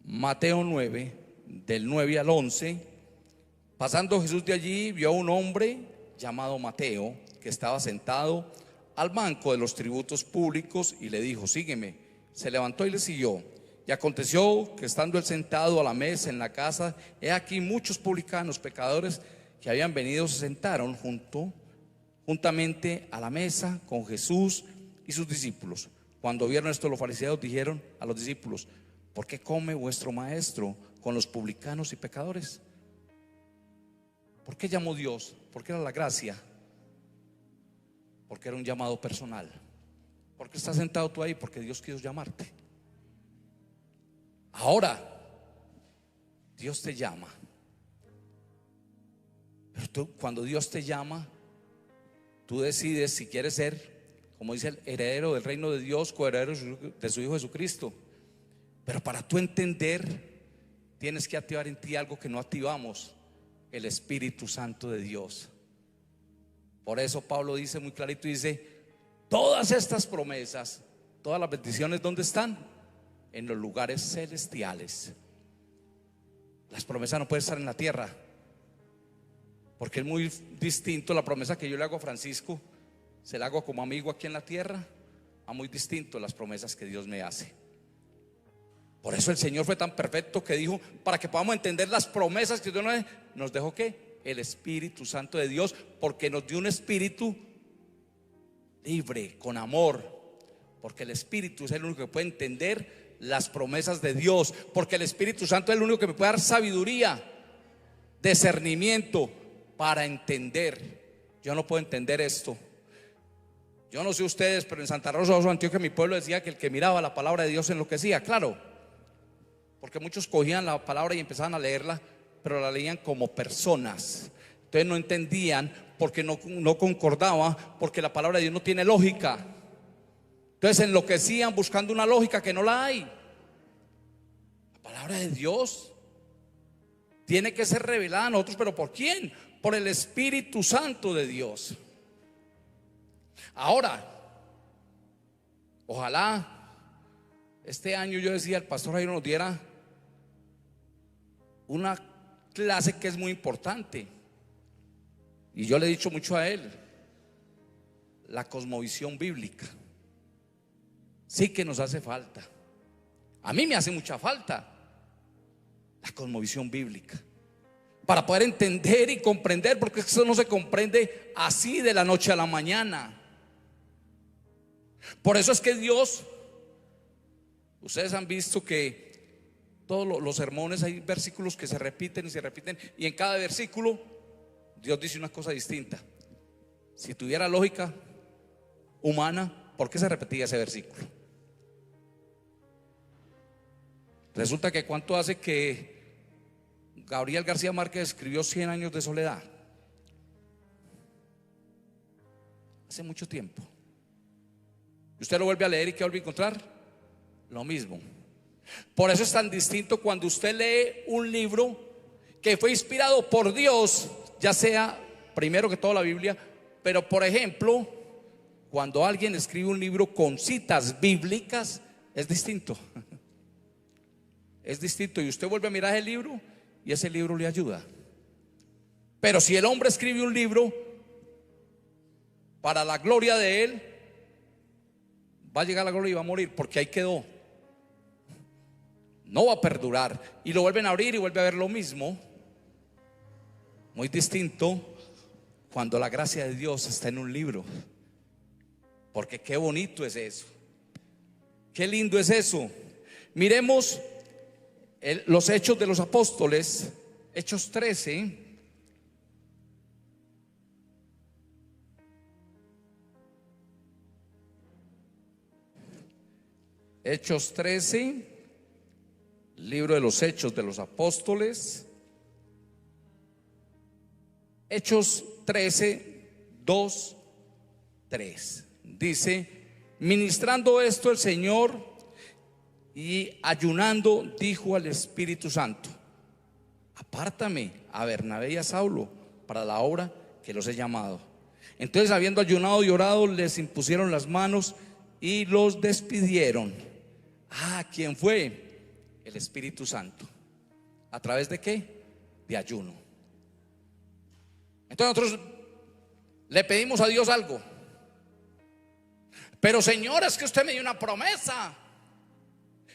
Mateo 9, del 9 al 11. Pasando Jesús de allí, vio a un hombre llamado Mateo, que estaba sentado al banco de los tributos públicos, y le dijo: sígueme. Se levantó y le siguió. Y aconteció que, estando él sentado a la mesa en la casa, he aquí muchos publicanos, pecadores, que habían venido, se sentaron juntamente a la mesa con Jesús y sus discípulos. Cuando vieron esto, los fariseos dijeron a los discípulos: ¿por qué come vuestro maestro con los publicanos y pecadores? ¿Por qué llamó Dios? Porque era la gracia. Porque era un llamado personal. ¿Por qué estás sentado tú ahí? Porque Dios quiso llamarte. Ahora, Dios te llama. Pero tú, cuando Dios te llama, tú decides si quieres ser, como dice, el heredero del reino de Dios, coheredero de su Hijo Jesucristo. Pero para tú entender, tienes que activar en ti algo que no activamos: el Espíritu Santo de Dios. Por eso Pablo dice muy clarito, dice: todas estas promesas, todas las bendiciones, ¿dónde están? En los lugares celestiales. Las promesas no pueden estar en la tierra, porque es muy distinto la promesa que yo le hago a Francisco, se la hago como amigo aquí en la tierra, a muy distinto las promesas que Dios me hace. Por eso el Señor fue tan perfecto que dijo, para que podamos entender las promesas que Dios nos dejó, ¿qué? El Espíritu Santo de Dios, porque nos dio un espíritu libre, con amor. Porque el Espíritu es el único que puede entender las promesas de Dios. Porque el Espíritu Santo es el único que me puede dar sabiduría, discernimiento para entender. Yo no puedo entender esto. Yo no sé ustedes, pero en Santa Rosa de Antioquia, mi pueblo, decía que el que miraba la palabra de Dios enloquecía. Claro, porque muchos cogían la palabra y empezaban a leerla, pero la leían como personas. Entonces no entendían, porque no concordaba, porque la palabra de Dios no tiene lógica. Entonces enloquecían buscando una lógica que no la hay. La palabra de Dios tiene que ser revelada a nosotros, pero ¿por quién? Por el Espíritu Santo de Dios. Ahora, ojalá este año, yo decía, el pastor Jairo nos diera una clase que es muy importante, y yo le he dicho mucho a él: la cosmovisión bíblica. Sí que nos hace falta. A mí me hace mucha falta la cosmovisión bíblica, para poder entender y comprender, porque eso no se comprende así de la noche a la mañana. Por eso es que Dios, ustedes han visto que todos los sermones hay versículos que se repiten y se repiten, y en cada versículo Dios dice una cosa distinta. Si tuviera lógica humana, ¿por qué se repetía ese versículo? Resulta que ¿cuánto hace que Gabriel García Márquez escribió 100 años de soledad? Hace mucho tiempo. Y usted lo vuelve a leer, ¿y qué vuelve a encontrar? Lo mismo. Por eso es tan distinto cuando usted lee un libro que fue inspirado por Dios, ya sea primero que todo la Biblia, pero por ejemplo, cuando alguien escribe un libro con citas bíblicas, es distinto. es distinto, y usted vuelve a mirar el libro y ese libro le ayuda. Pero si el hombre escribe un libro para la gloria de él, va a llegar a la gloria y va a morir, porque ahí quedó. No va a perdurar. Y lo vuelven a abrir y vuelve a ver lo mismo. Muy distinto cuando la gracia de Dios está en un libro. Porque qué bonito es eso. Qué lindo es eso. Miremos los hechos de los apóstoles. Hechos 13. Hechos 13, libro de los Hechos de los Apóstoles. Hechos 13, 2, 3. Dice: ministrando esto el Señor y ayunando, dijo al Espíritu Santo: apártame a Bernabé y a Saulo para la obra que los he llamado. Entonces, habiendo ayunado y orado, les impusieron las manos y los despidieron. ¿Quién fue? El Espíritu Santo. ¿A través de qué? De ayuno. Entonces nosotros le pedimos a Dios algo. Pero Señor, es que usted me dio una promesa.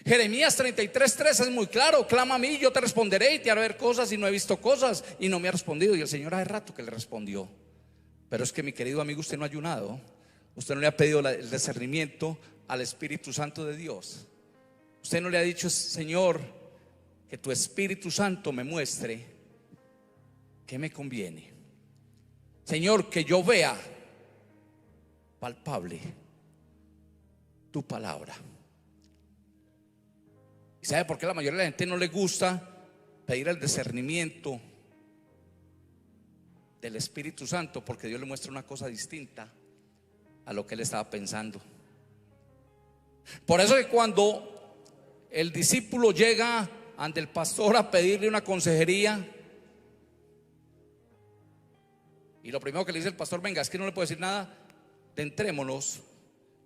Jeremías 33:3 es muy claro: clama a mí, yo te responderé y te haré ver cosas, y no he visto cosas y no me ha respondido. Y el Señor hace rato que le respondió. Pero es que, mi querido amigo, usted no ha ayunado. Usted no le ha pedido el discernimiento al Espíritu Santo de Dios. Usted no le ha dicho: Señor, que tu Espíritu Santo me muestre qué me conviene. Señor, que yo vea palpable tu palabra. ¿Y sabe por qué a la mayoría de la gente no le gusta pedir el discernimiento del Espíritu Santo? Porque Dios le muestra una cosa distinta a lo que él estaba pensando. Por eso que cuando el discípulo llega ante el pastor a pedirle una consejería, y lo primero que le dice el pastor: venga, es que no le puedo decir nada, entrémonos,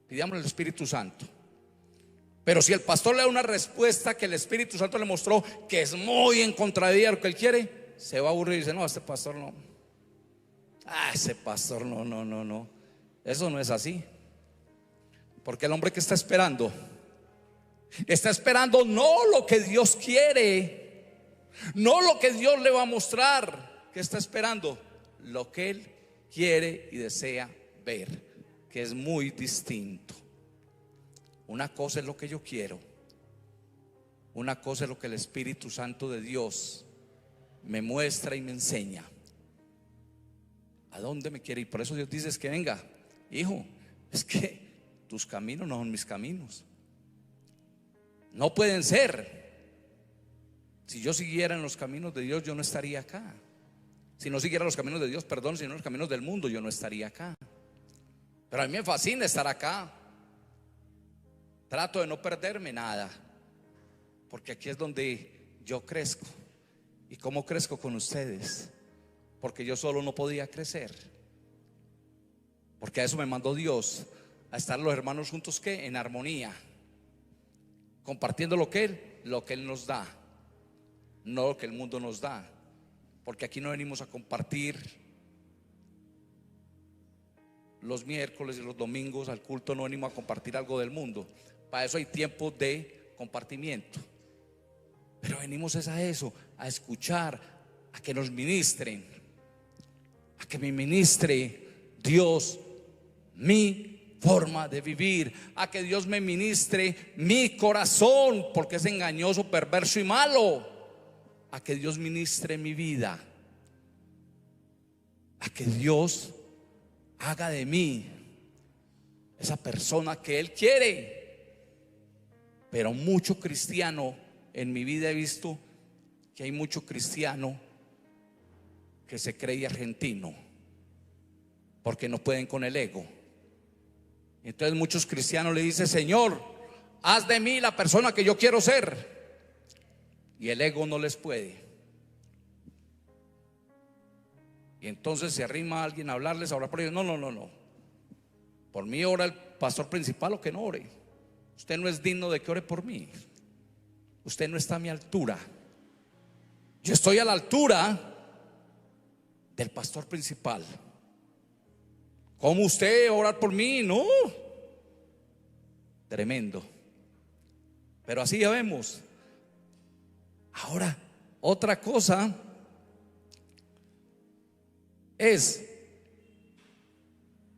pidámosle al Espíritu Santo. Pero si el pastor le da una respuesta que el Espíritu Santo le mostró que es muy en contravía a lo que él quiere, se va a aburrir y dice: no, este pastor no. Ese pastor no. Eso no es así. Porque el hombre que está esperando no lo que Dios quiere, no lo que Dios le va a mostrar. Que está esperando lo que él quiere y desea ver, que es muy distinto. Una cosa es lo que yo quiero, una cosa es lo que el Espíritu Santo de Dios me muestra y me enseña a dónde me quiere ir. Por eso Dios dice: es que venga, hijo, es que tus caminos no son mis caminos. No pueden ser. Si yo siguiera en los caminos de Dios, yo no estaría acá. Si no siguiera los caminos de Dios, perdón, sino los caminos del mundo, yo no estaría acá. Pero a mí me fascina estar acá. Trato de no perderme nada, porque aquí es donde yo crezco. ¿Y cómo crezco? Con ustedes. Porque yo solo no podía crecer. Porque a eso me mandó Dios, a estar los hermanos juntos, ¿qué? En armonía, compartiendo lo que Él nos da, no lo que el mundo nos da. Porque aquí no venimos a compartir los miércoles y los domingos al culto, no venimos a compartir algo del mundo. Para eso hay tiempo de compartimiento. Pero venimos es a eso, a escuchar, a que nos ministren, a que me ministre Dios mi forma de vivir, a que Dios me ministre mi corazón, porque es engañoso, perverso y malo. A que Dios ministre mi vida, a que Dios haga de mí esa persona que Él quiere. Pero mucho cristiano, en mi vida he visto que hay mucho cristiano que se cree argentino, porque no pueden con el ego. Entonces muchos cristianos le dicen: Señor, haz de mí la persona que yo quiero ser. Y el ego no les puede. Y entonces se arrima a alguien a hablarles, a orar por ellos. No. Por mí ora el pastor principal, o que no ore. Usted no es digno de que ore por mí. usted no está a mi altura. Yo estoy a la altura del pastor principal. ¿Cómo usted orar por mí? No. Tremendo. Pero así ya vemos. Ahora, otra cosa es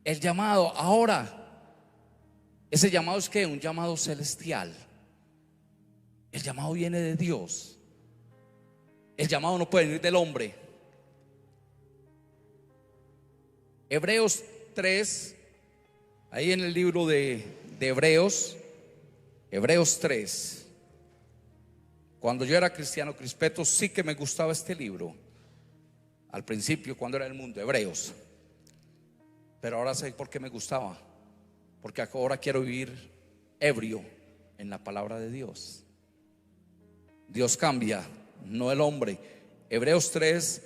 el llamado. Ahora, ese llamado es que un llamado celestial. El llamado viene de Dios. El llamado no puede venir del hombre. Hebreos 3, ahí en el libro de Hebreos 3. Cuando yo era cristiano crispeto, sí que me gustaba este libro. Al principio, cuando era el mundo, Hebreos. Pero ahora sé por qué me gustaba. Porque ahora quiero vivir ebrio en la palabra de Dios. Dios cambia, no el hombre. Hebreos 3,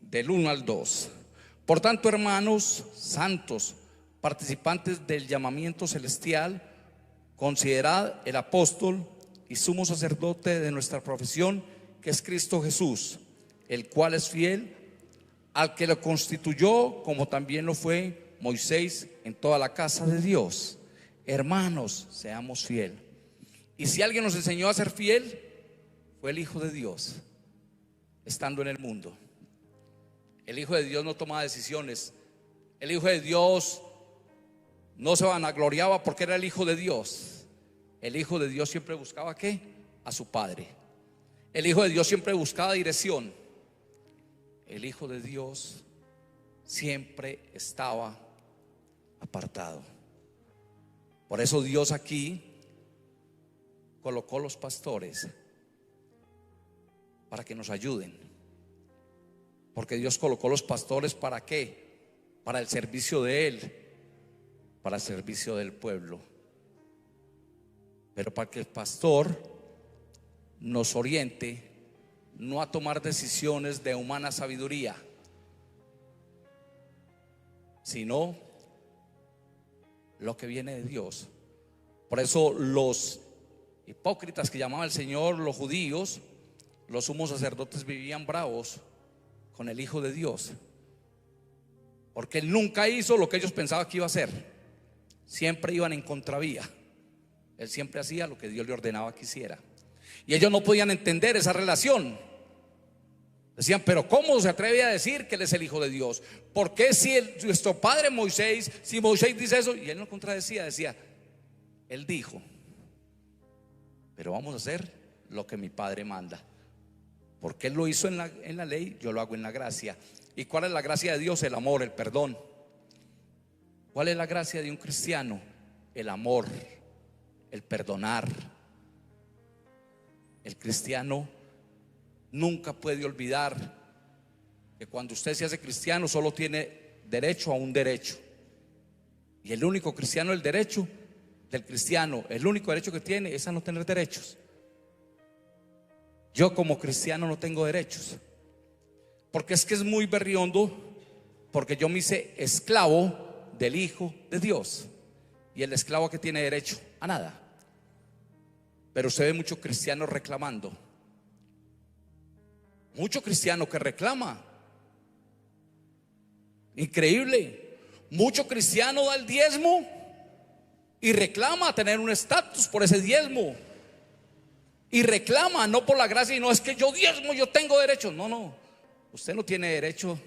del 1 al 2. Por tanto, hermanos santos, participantes del llamamiento celestial, considerad el apóstol y sumo sacerdote de nuestra profesión, que es Cristo Jesús, el cual es fiel al que lo constituyó, como también lo fue Moisés en toda la casa de Dios. Hermanos, seamos fiel. Y si alguien nos enseñó a ser fiel, fue el Hijo de Dios, estando en el mundo. El Hijo de Dios no tomaba decisiones. El Hijo de Dios no se vanagloriaba porque era el Hijo de Dios. El Hijo de Dios siempre buscaba ¿qué? A su Padre. El Hijo de Dios siempre buscaba dirección. El Hijo de Dios siempre estaba apartado. Por eso Dios aquí colocó los pastores para que nos ayuden. Porque Dios colocó los pastores ¿para qué? Para el servicio de Él, para el servicio del pueblo. Pero para que el pastor nos oriente, no a tomar decisiones de humana sabiduría, sino lo que viene de Dios. Por eso los hipócritas que llamaba el Señor, los judíos, los sumos sacerdotes, vivían bravos con el Hijo de Dios, porque Él nunca hizo lo que ellos pensaban que iba a hacer. Siempre iban en contravía. Él siempre hacía lo que Dios le ordenaba que hiciera. Y ellos no podían entender esa relación. Decían, pero ¿cómo se atreve a decir que Él es el Hijo de Dios? ¿Por qué si nuestro padre Moisés, si Moisés dice eso? Y Él no contradecía, decía, Él dijo, pero vamos a hacer lo que mi Padre manda. Porque Él lo hizo en la ley, yo lo hago en la gracia. ¿Y cuál es la gracia de Dios? El amor, el perdón. ¿Cuál es la gracia de un cristiano? El amor, el perdonar. El cristiano nunca puede olvidar que cuando usted se hace cristiano solo tiene derecho a un derecho. Y el único cristiano, el derecho del cristiano, el único derecho que tiene es a no tener derechos. Yo como cristiano no tengo derechos, porque es muy berriondo, porque yo me hice esclavo del Hijo de Dios. Y el esclavo que tiene derecho a nada. Pero usted ve mucho cristiano reclamando. Mucho cristiano que reclama. Increíble. Mucho cristiano da el diezmo y reclama tener un estatus por ese diezmo. Y reclama, no por la gracia, y no es que yo diezmo, yo tengo derecho. No, no, usted no tiene derecho,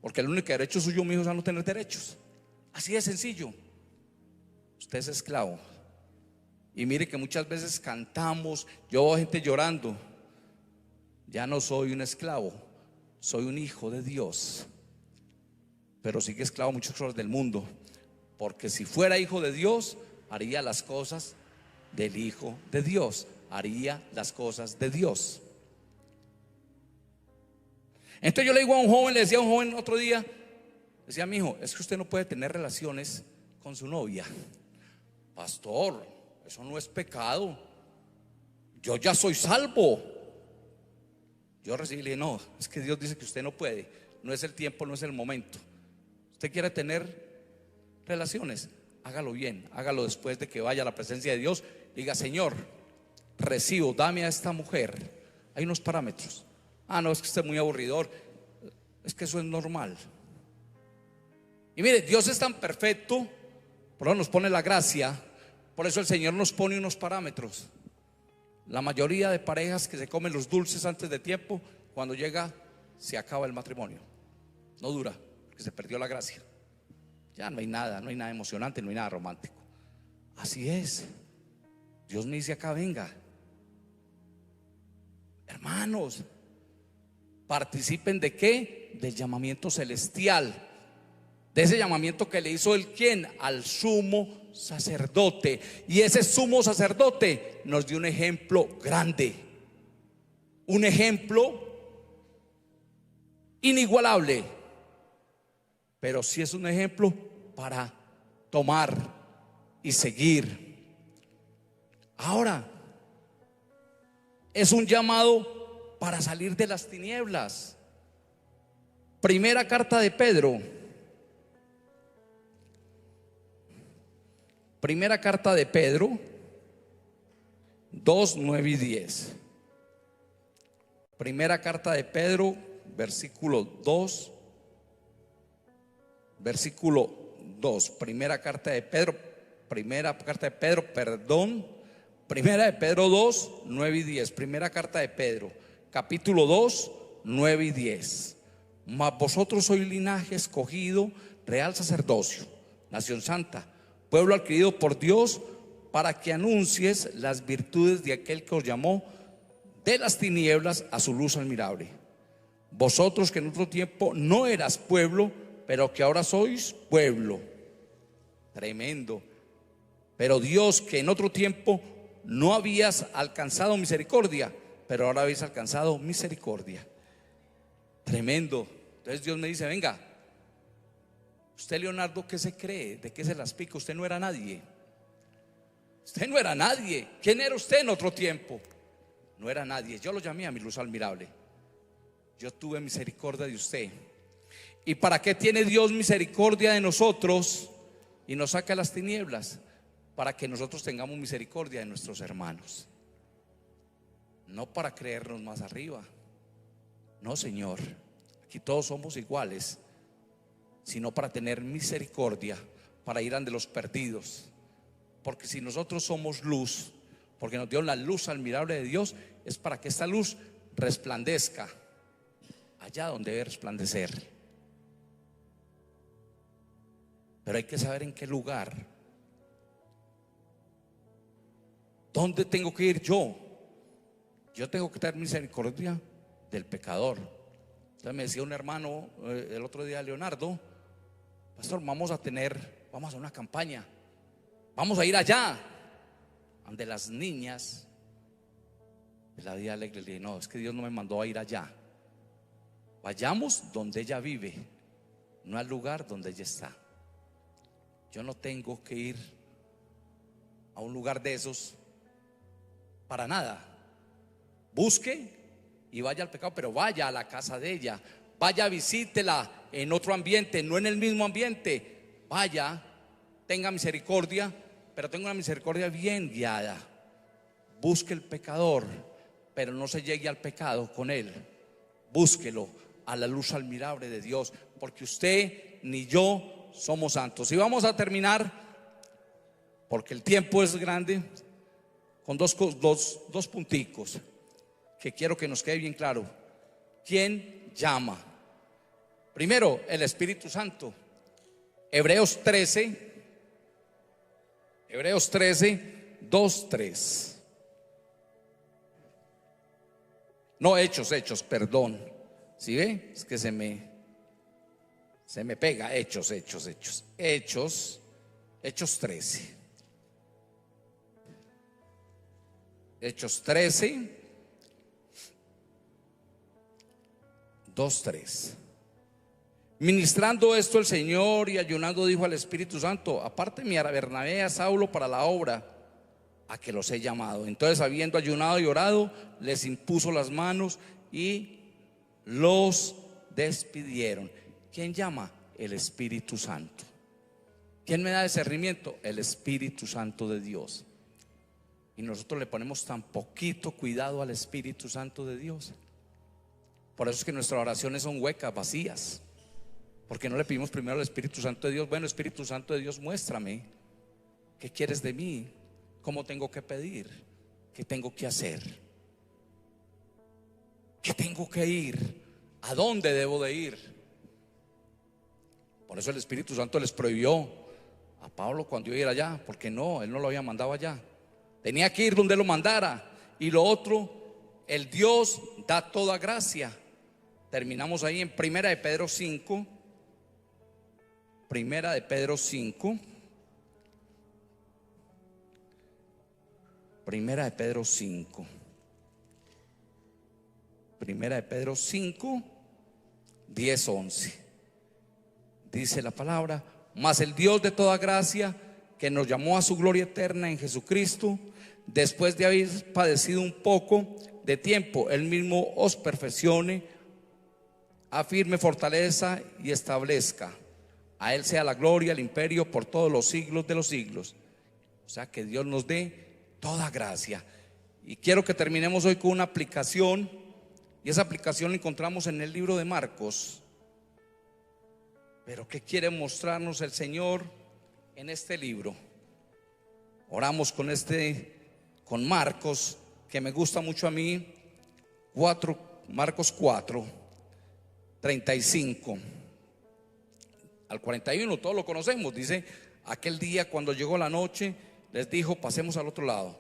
porque el único derecho suyo, mi hijo, es a no tener derechos. Así de sencillo. Usted es esclavo. Y mire que muchas veces cantamos, yo veo gente llorando. Ya no soy un esclavo, soy un hijo de Dios. Pero sigue esclavo a muchas cosas del mundo, porque si fuera hijo de Dios, haría las cosas del Hijo de Dios. Haría las cosas de Dios. Entonces yo le digo a un joven, le decía a un joven otro día, decía, mi hijo, es que usted no puede tener relaciones con su novia. Pastor, eso no es pecado. Yo ya soy salvo. Yo recibí y le dije, no, es que Dios dice que usted no puede. No es el tiempo, no es el momento. Usted quiere tener relaciones, hágalo bien, hágalo después de que vaya a la presencia de Diga, Señor, recibo, dame a esta mujer, hay unos parámetros. Ah, no, es que esté muy aburridor. Es que eso es normal. Y mire, Dios es tan perfecto, por eso nos pone la gracia. Por eso el Señor nos pone unos parámetros. La mayoría de parejas que se comen los dulces antes de tiempo, cuando llega, se acaba el matrimonio. No dura, porque se perdió la gracia. Ya no hay nada emocionante, no hay nada romántico. Así es. Dios me dice acá, venga, hermanos, participen ¿de qué? Del llamamiento celestial. De ese llamamiento que le hizo el ¿quién? Al sumo sacerdote. Y ese sumo sacerdote nos dio un ejemplo grande, un ejemplo inigualable, pero sí es un ejemplo para tomar y seguir. Ahora, es un llamado para salir de las tinieblas. Primera carta de Pedro. Primera carta de Pedro 2, 9 y 10. Primera carta de Pedro, versículo 2. Versículo 2. Primera carta de Pedro, perdón. Primera de Pedro 2, 9 y 10. Primera carta de Pedro, capítulo 2, 9 y 10. Mas vosotros sois linaje escogido, real sacerdocio, nación santa, pueblo adquirido por Dios, para que anuncies las virtudes de aquel que os llamó de las tinieblas a su luz admirable. Vosotros que en otro tiempo no eras pueblo, pero que ahora sois pueblo. Tremendo. Pero Dios, que en otro tiempo no habías alcanzado misericordia, pero ahora habéis alcanzado misericordia. Tremendo. Entonces Dios me dice, venga, usted, Leonardo, ¿qué se cree? ¿De qué se las pica? Usted no era nadie. Usted no era nadie. ¿Quién era usted en otro tiempo? No era nadie. Yo lo llamé a mi luz admirable. Yo tuve misericordia de usted. ¿Y para qué tiene Dios misericordia de nosotros y nos saca de las tinieblas? Para que nosotros tengamos misericordia de nuestros hermanos. No para creernos más arriba. No, Señor. Aquí todos somos iguales, sino para tener misericordia, para ir ante los perdidos. Porque si nosotros somos luz, porque nos dio la luz admirable de Dios, es para que esta luz resplandezca allá donde debe resplandecer. Pero hay que saber en qué lugar. ¿Dónde tengo que ir yo? Yo tengo que tener misericordia del pecador. Entonces me decía un hermano el otro día, Leonardo, pastor, vamos a hacer una campaña, vamos a ir allá donde las niñas de la vida alegre. Le dije, no, es que Dios no me mandó a ir allá. Vayamos donde ella vive, no al lugar donde ella está. Yo no tengo que ir a un lugar de esos para nada. Busque y vaya al pecado, pero vaya a la casa de ella, vaya, visítela en otro ambiente, no en el mismo ambiente. Vaya, tenga misericordia, pero tenga una misericordia bien guiada. Busque el pecador, pero no se llegue al pecado con él. Búsquelo a la luz admirable de Dios, porque usted ni yo somos santos. Y vamos a terminar, porque el tiempo es grande, con dos punticos que quiero que nos quede bien claro. ¿Quién llama? Primero, el Espíritu Santo. Hebreos 13, 2, 3. No, Hechos, perdón. ¿Sí ve? Es que se me pega. Hechos 13. Hechos 13, 2, 3. Ministrando esto el Señor y ayunando, dijo al Espíritu Santo: apárteme a Bernabé y a Saulo para la obra a que los he llamado. Entonces, habiendo ayunado y orado, les impuso las manos y los despidieron. ¿Quién llama? El Espíritu Santo. ¿Quién me da discernimiento? El Espíritu Santo de Dios. Y nosotros le ponemos tan poquito cuidado al Espíritu Santo de Dios. Por eso es que nuestras oraciones son huecas, vacías, porque no le pedimos primero al Espíritu Santo de Dios: bueno, Espíritu Santo de Dios, muéstrame qué quieres de mí, cómo tengo que pedir, qué tengo que hacer, qué tengo que ir, a dónde debo de ir. Por eso el Espíritu Santo les prohibió a Pablo cuando iba a ir allá, porque no, él no lo había mandado allá. Tenía que ir donde lo mandara. Y lo otro, el Dios da toda gracia. Terminamos ahí en Primera de Pedro 5. Primera de Pedro 5. Primera de Pedro 5. Primera de Pedro 5, 10, 11. Dice la palabra: mas el Dios de toda gracia, que nos llamó a su gloria eterna en Jesucristo, después de haber padecido un poco de tiempo, Él mismo os perfeccione, afirme, fortaleza y establezca. A Él sea la gloria, el imperio por todos los siglos de los siglos. O sea, que Dios nos dé toda gracia. Y quiero que terminemos hoy con una aplicación, y esa aplicación la encontramos en el libro de Marcos. Pero ¿qué quiere mostrarnos el Señor en este libro? Oramos con Marcos, que me gusta mucho a mí. Marcos 4, 35 al 41, todos lo conocemos. Dice: aquel día, cuando llegó la noche, les dijo: pasemos al otro lado.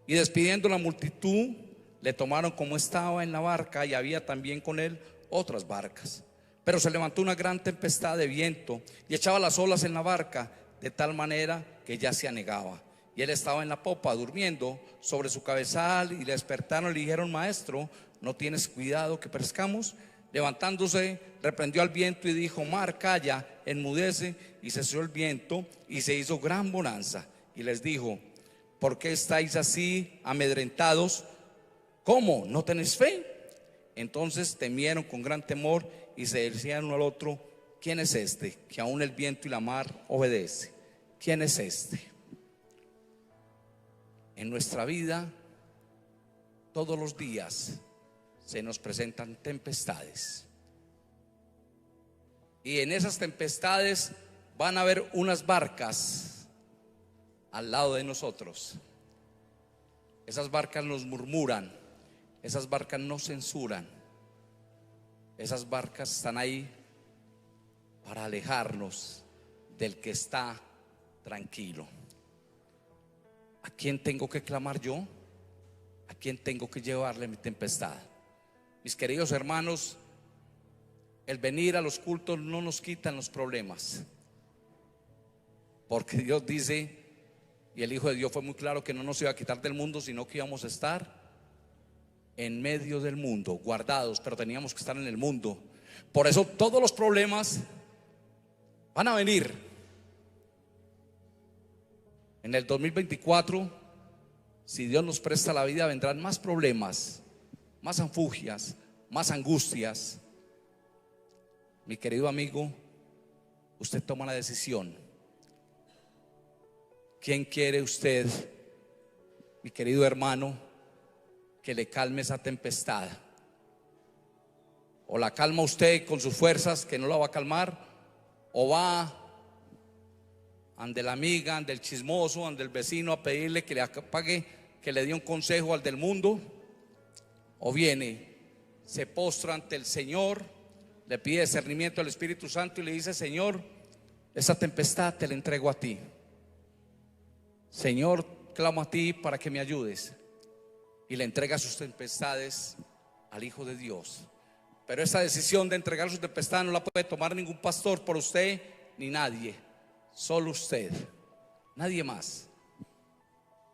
Y despidiendo la multitud, le tomaron como estaba en la barca, y había también con él otras barcas. Pero se levantó una gran tempestad de viento y echaba las olas en la barca, de tal manera que ya se anegaba. Y él estaba en la popa durmiendo sobre su cabezal, y le despertaron y le dijeron: maestro, ¿no tienes cuidado que perezcamos? Levantándose, reprendió al viento y dijo: mar, calla, enmudece. Y cesó el viento y se hizo gran bonanza. Y les dijo: ¿por qué estáis así amedrentados? ¿Cómo? ¿No tenéis fe? Entonces temieron con gran temor y se decían uno al otro: ¿quién es este que aún el viento y la mar obedece? ¿Quién es este? En nuestra vida, todos los días se nos presentan tempestades, y en esas tempestades van a haber unas barcas al lado de nosotros. Esas barcas nos murmuran, esas barcas nos censuran, esas barcas están ahí para alejarnos del que está tranquilo. ¿A quién tengo que clamar yo? ¿A quién tengo que llevarle mi tempestad? Mis queridos hermanos, el venir a los cultos no nos quitan los problemas, porque Dios dice, y el Hijo de Dios fue muy claro, que no nos iba a quitar del mundo, sino que íbamos a estar en medio del mundo, guardados, pero teníamos que estar en el mundo. Por eso todos los problemas van a venir. En el 2024, si Dios nos presta la vida, vendrán más problemas, más angustias, más angustias. Mi querido amigo, usted toma la decisión. ¿Quién quiere usted, mi querido hermano, que le calme esa tempestad? O la calma usted con sus fuerzas, que no la va a calmar, o va ante la amiga, ante el chismoso, ante el vecino a pedirle que le apague, que le dé un consejo al del mundo, o viene, se postra ante el Señor, le pide discernimiento al Espíritu Santo y le dice: Señor, esa tempestad te la entrego a ti. Señor, clamo a ti para que me ayudes. Y le entrega sus tempestades al Hijo de Dios. Pero esa decisión de entregar sus tempestades no la puede tomar ningún pastor por usted ni nadie. Solo usted, nadie más.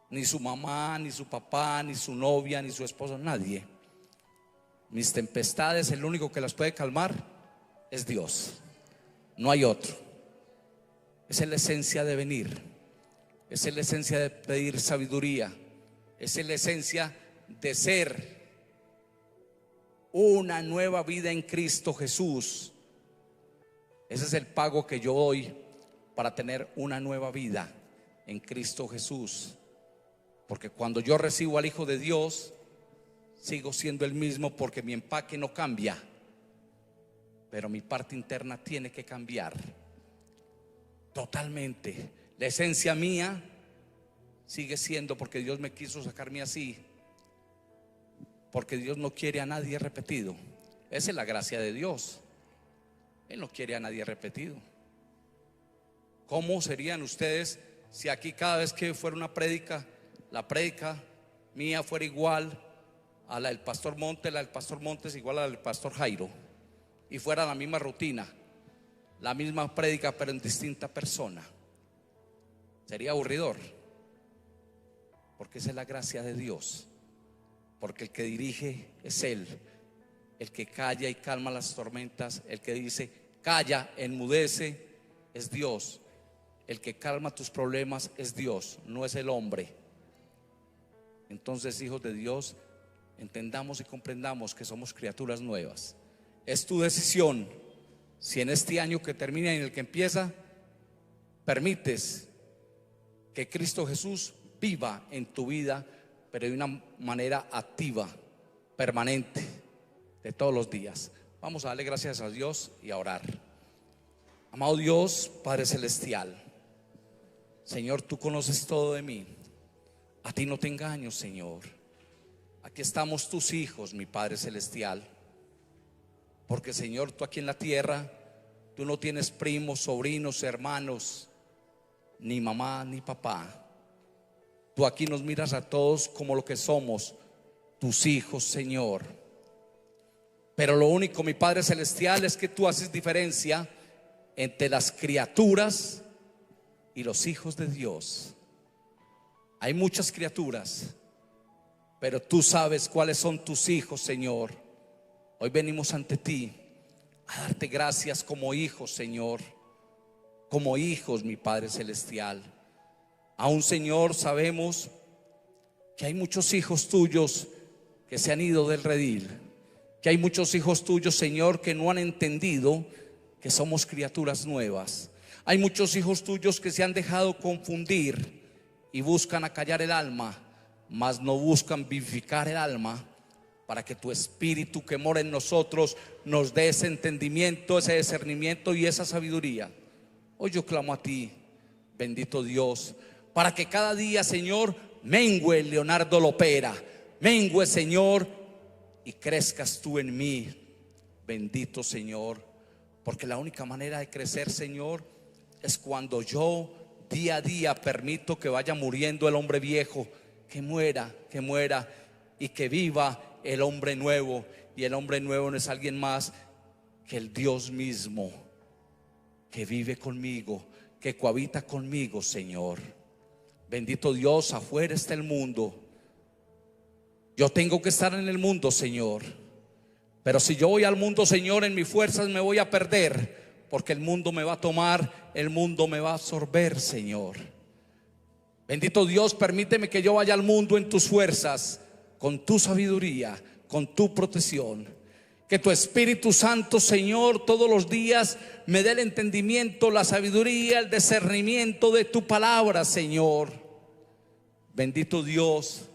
Ni su mamá, ni su papá, ni su novia, ni su esposo, nadie. Mis tempestades, el único que las puede calmar es Dios. No hay otro. Esa es la esencia de venir. Esa es la esencia de pedir sabiduría. Esa es la esencia de ser una nueva vida en Cristo Jesús. Ese es el pago que yo doy para tener una nueva vida en Cristo Jesús. Porque cuando yo recibo al Hijo de Dios, sigo siendo el mismo, porque mi empaque no cambia, pero mi parte interna tiene que cambiar totalmente. La esencia mía sigue siendo, porque Dios me quiso sacarme así, porque Dios no quiere a nadie repetido. Esa es la gracia de Dios. Él no quiere a nadie repetido. ¿Cómo serían ustedes si aquí cada vez que fuera una prédica, la prédica mía fuera igual a la del pastor Montes, la del pastor Montes igual a la del pastor Jairo, y fuera la misma rutina, la misma prédica pero en distinta persona? Sería aburridor, porque esa es la gracia de Dios. Porque el que dirige es Él, el que calla y calma las tormentas, el que dice calla, enmudece, es Dios. El que calma tus problemas es Dios, no es el hombre. Entonces, hijos de Dios, entendamos y comprendamos que somos criaturas nuevas. Es tu decisión si en este año que termina y en el que empieza permites que Cristo Jesús viva en tu vida, pero de una manera activa, permanente, de todos los días. Vamos a darle gracias a Dios y a orar. Amado Dios, Padre Celestial, Señor, tú conoces todo de mí. A ti no te engaño, Señor. Aquí estamos tus hijos, mi Padre Celestial. Porque, Señor, tú aquí en la tierra, tú no tienes primos, sobrinos, hermanos, ni mamá, ni papá. Tú aquí nos miras a todos como lo que somos, tus hijos, Señor. Pero lo único, mi Padre Celestial, es que tú haces diferencia entre las criaturas y los hijos de Dios. Hay muchas criaturas, pero tú sabes cuáles son tus hijos, Señor. Hoy venimos ante ti a darte gracias como hijos, Señor. Como hijos, mi Padre Celestial. Aún, Señor, sabemos que hay muchos hijos tuyos que se han ido del redil, que hay muchos hijos tuyos, Señor, que no han entendido que somos criaturas nuevas. Hay muchos hijos tuyos que se han dejado confundir y buscan acallar el alma, mas no buscan vivificar el alma, para que tu espíritu que mora en nosotros nos dé ese entendimiento, ese discernimiento y esa sabiduría. Hoy yo clamo a ti, bendito Dios, para que cada día, Señor, mengue Leonardo Lopera, mengue, Señor, y crezcas tú en mí, bendito Señor. Porque la única manera de crecer, Señor, es cuando yo día a día permito que vaya muriendo el hombre viejo, que muera, y que viva el hombre nuevo. Y el hombre nuevo no es alguien más que el Dios mismo, que vive conmigo, que cohabita conmigo, Señor. Bendito Dios, afuera está el mundo. Yo tengo que estar en el mundo, Señor. Pero si yo voy al mundo, Señor, en mis fuerzas me voy a perder, porque el mundo me va a tomar, el mundo me va a absorber, Señor. Bendito Dios, permíteme que yo vaya al mundo en tus fuerzas, con tu sabiduría, con tu protección. Que tu Espíritu Santo, Señor, todos los días me dé el entendimiento, la sabiduría, el discernimiento de tu palabra, Señor. Bendito Dios,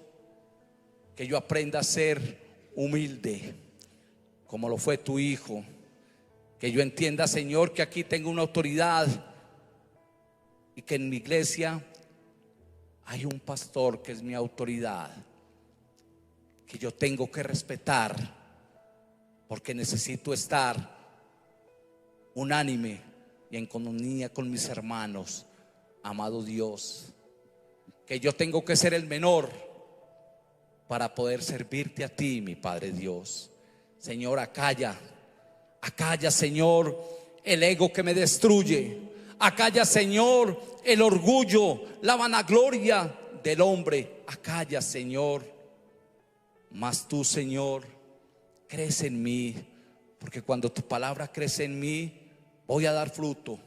que yo aprenda a ser humilde, como lo fue tu Hijo. Que yo entienda, Señor, que aquí tengo una autoridad y que en mi iglesia hay un pastor que es mi autoridad, que yo tengo que respetar, porque necesito estar unánime y en comunión con mis hermanos. Amado Dios, que yo tengo que ser el menor para poder servirte a ti, mi Padre Dios. Señor, acalla, Señor, el ego que me destruye. Acalla, Señor, el orgullo, la vanagloria del hombre. Acalla, Señor. Mas tú, Señor, crece en mí, porque cuando tu palabra crece en mí, voy a dar fruto,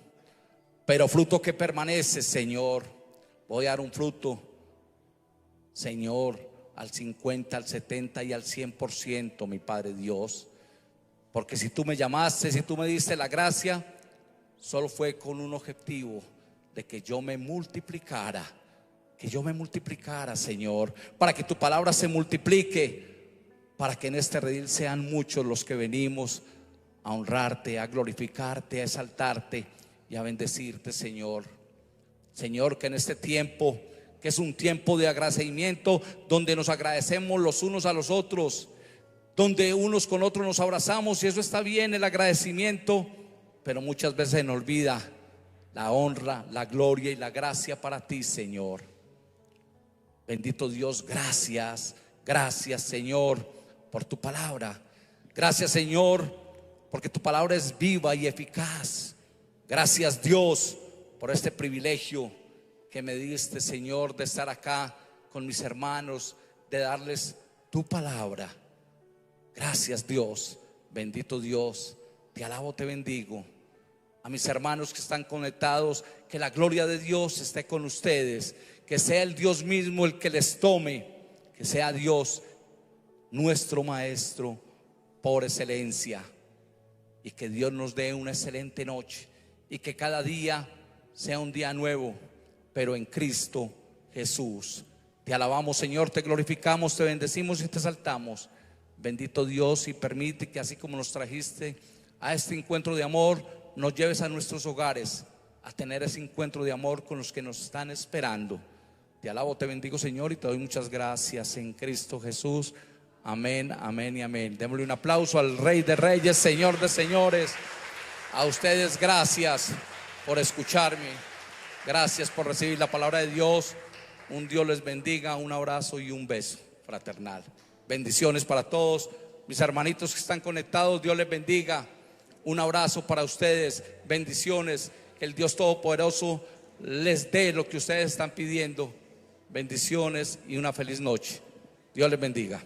pero fruto que permanece, Señor. Voy a dar un fruto, Señor, al 50, al 70 y al 100%, mi Padre Dios. Porque si tú me llamaste, si tú me diste la gracia, solo fue con un objetivo: de que yo me multiplicara, que yo me multiplicara, Señor, para que tu palabra se multiplique, para que en este redil sean muchos los que venimos a honrarte, a glorificarte, a exaltarte y a bendecirte, Señor. Señor, que en este tiempo, que es un tiempo de agradecimiento, donde nos agradecemos los unos a los otros, donde unos con otros nos abrazamos, y eso está bien, el agradecimiento, pero muchas veces se nos olvida la honra, la gloria y la gracia para ti, Señor. Bendito Dios, gracias, gracias, Señor, por tu palabra. Gracias, Señor, porque tu palabra es viva y eficaz. Gracias, Dios, por este privilegio que me diste, Señor, de estar acá con mis hermanos, de darles tu palabra. Gracias, Dios, bendito Dios, te alabo, te bendigo. A mis hermanos que están conectados, que la gloria de Dios esté con ustedes, que sea el Dios mismo el que les tome, que sea Dios nuestro Maestro por excelencia, y que Dios nos dé una excelente noche, y que cada día sea un día nuevo, pero en Cristo Jesús. Te alabamos, Señor, te glorificamos, te bendecimos y te exaltamos. Bendito Dios, y permite que así como nos trajiste a este encuentro de amor, nos lleves a nuestros hogares a tener ese encuentro de amor con los que nos están esperando. Te alabo, te bendigo, Señor, y te doy muchas gracias en Cristo Jesús. Amén, amén y amén. Démosle un aplauso al Rey de Reyes, Señor de Señores. A ustedes gracias por escucharme. Gracias por recibir la palabra de Dios. Un Dios les bendiga, un abrazo y un beso fraternal. Bendiciones para todos mis hermanitos que están conectados. Dios les bendiga. Un abrazo para ustedes. Bendiciones. Que el Dios Todopoderoso les dé lo que ustedes están pidiendo. Bendiciones y una feliz noche. Dios les bendiga.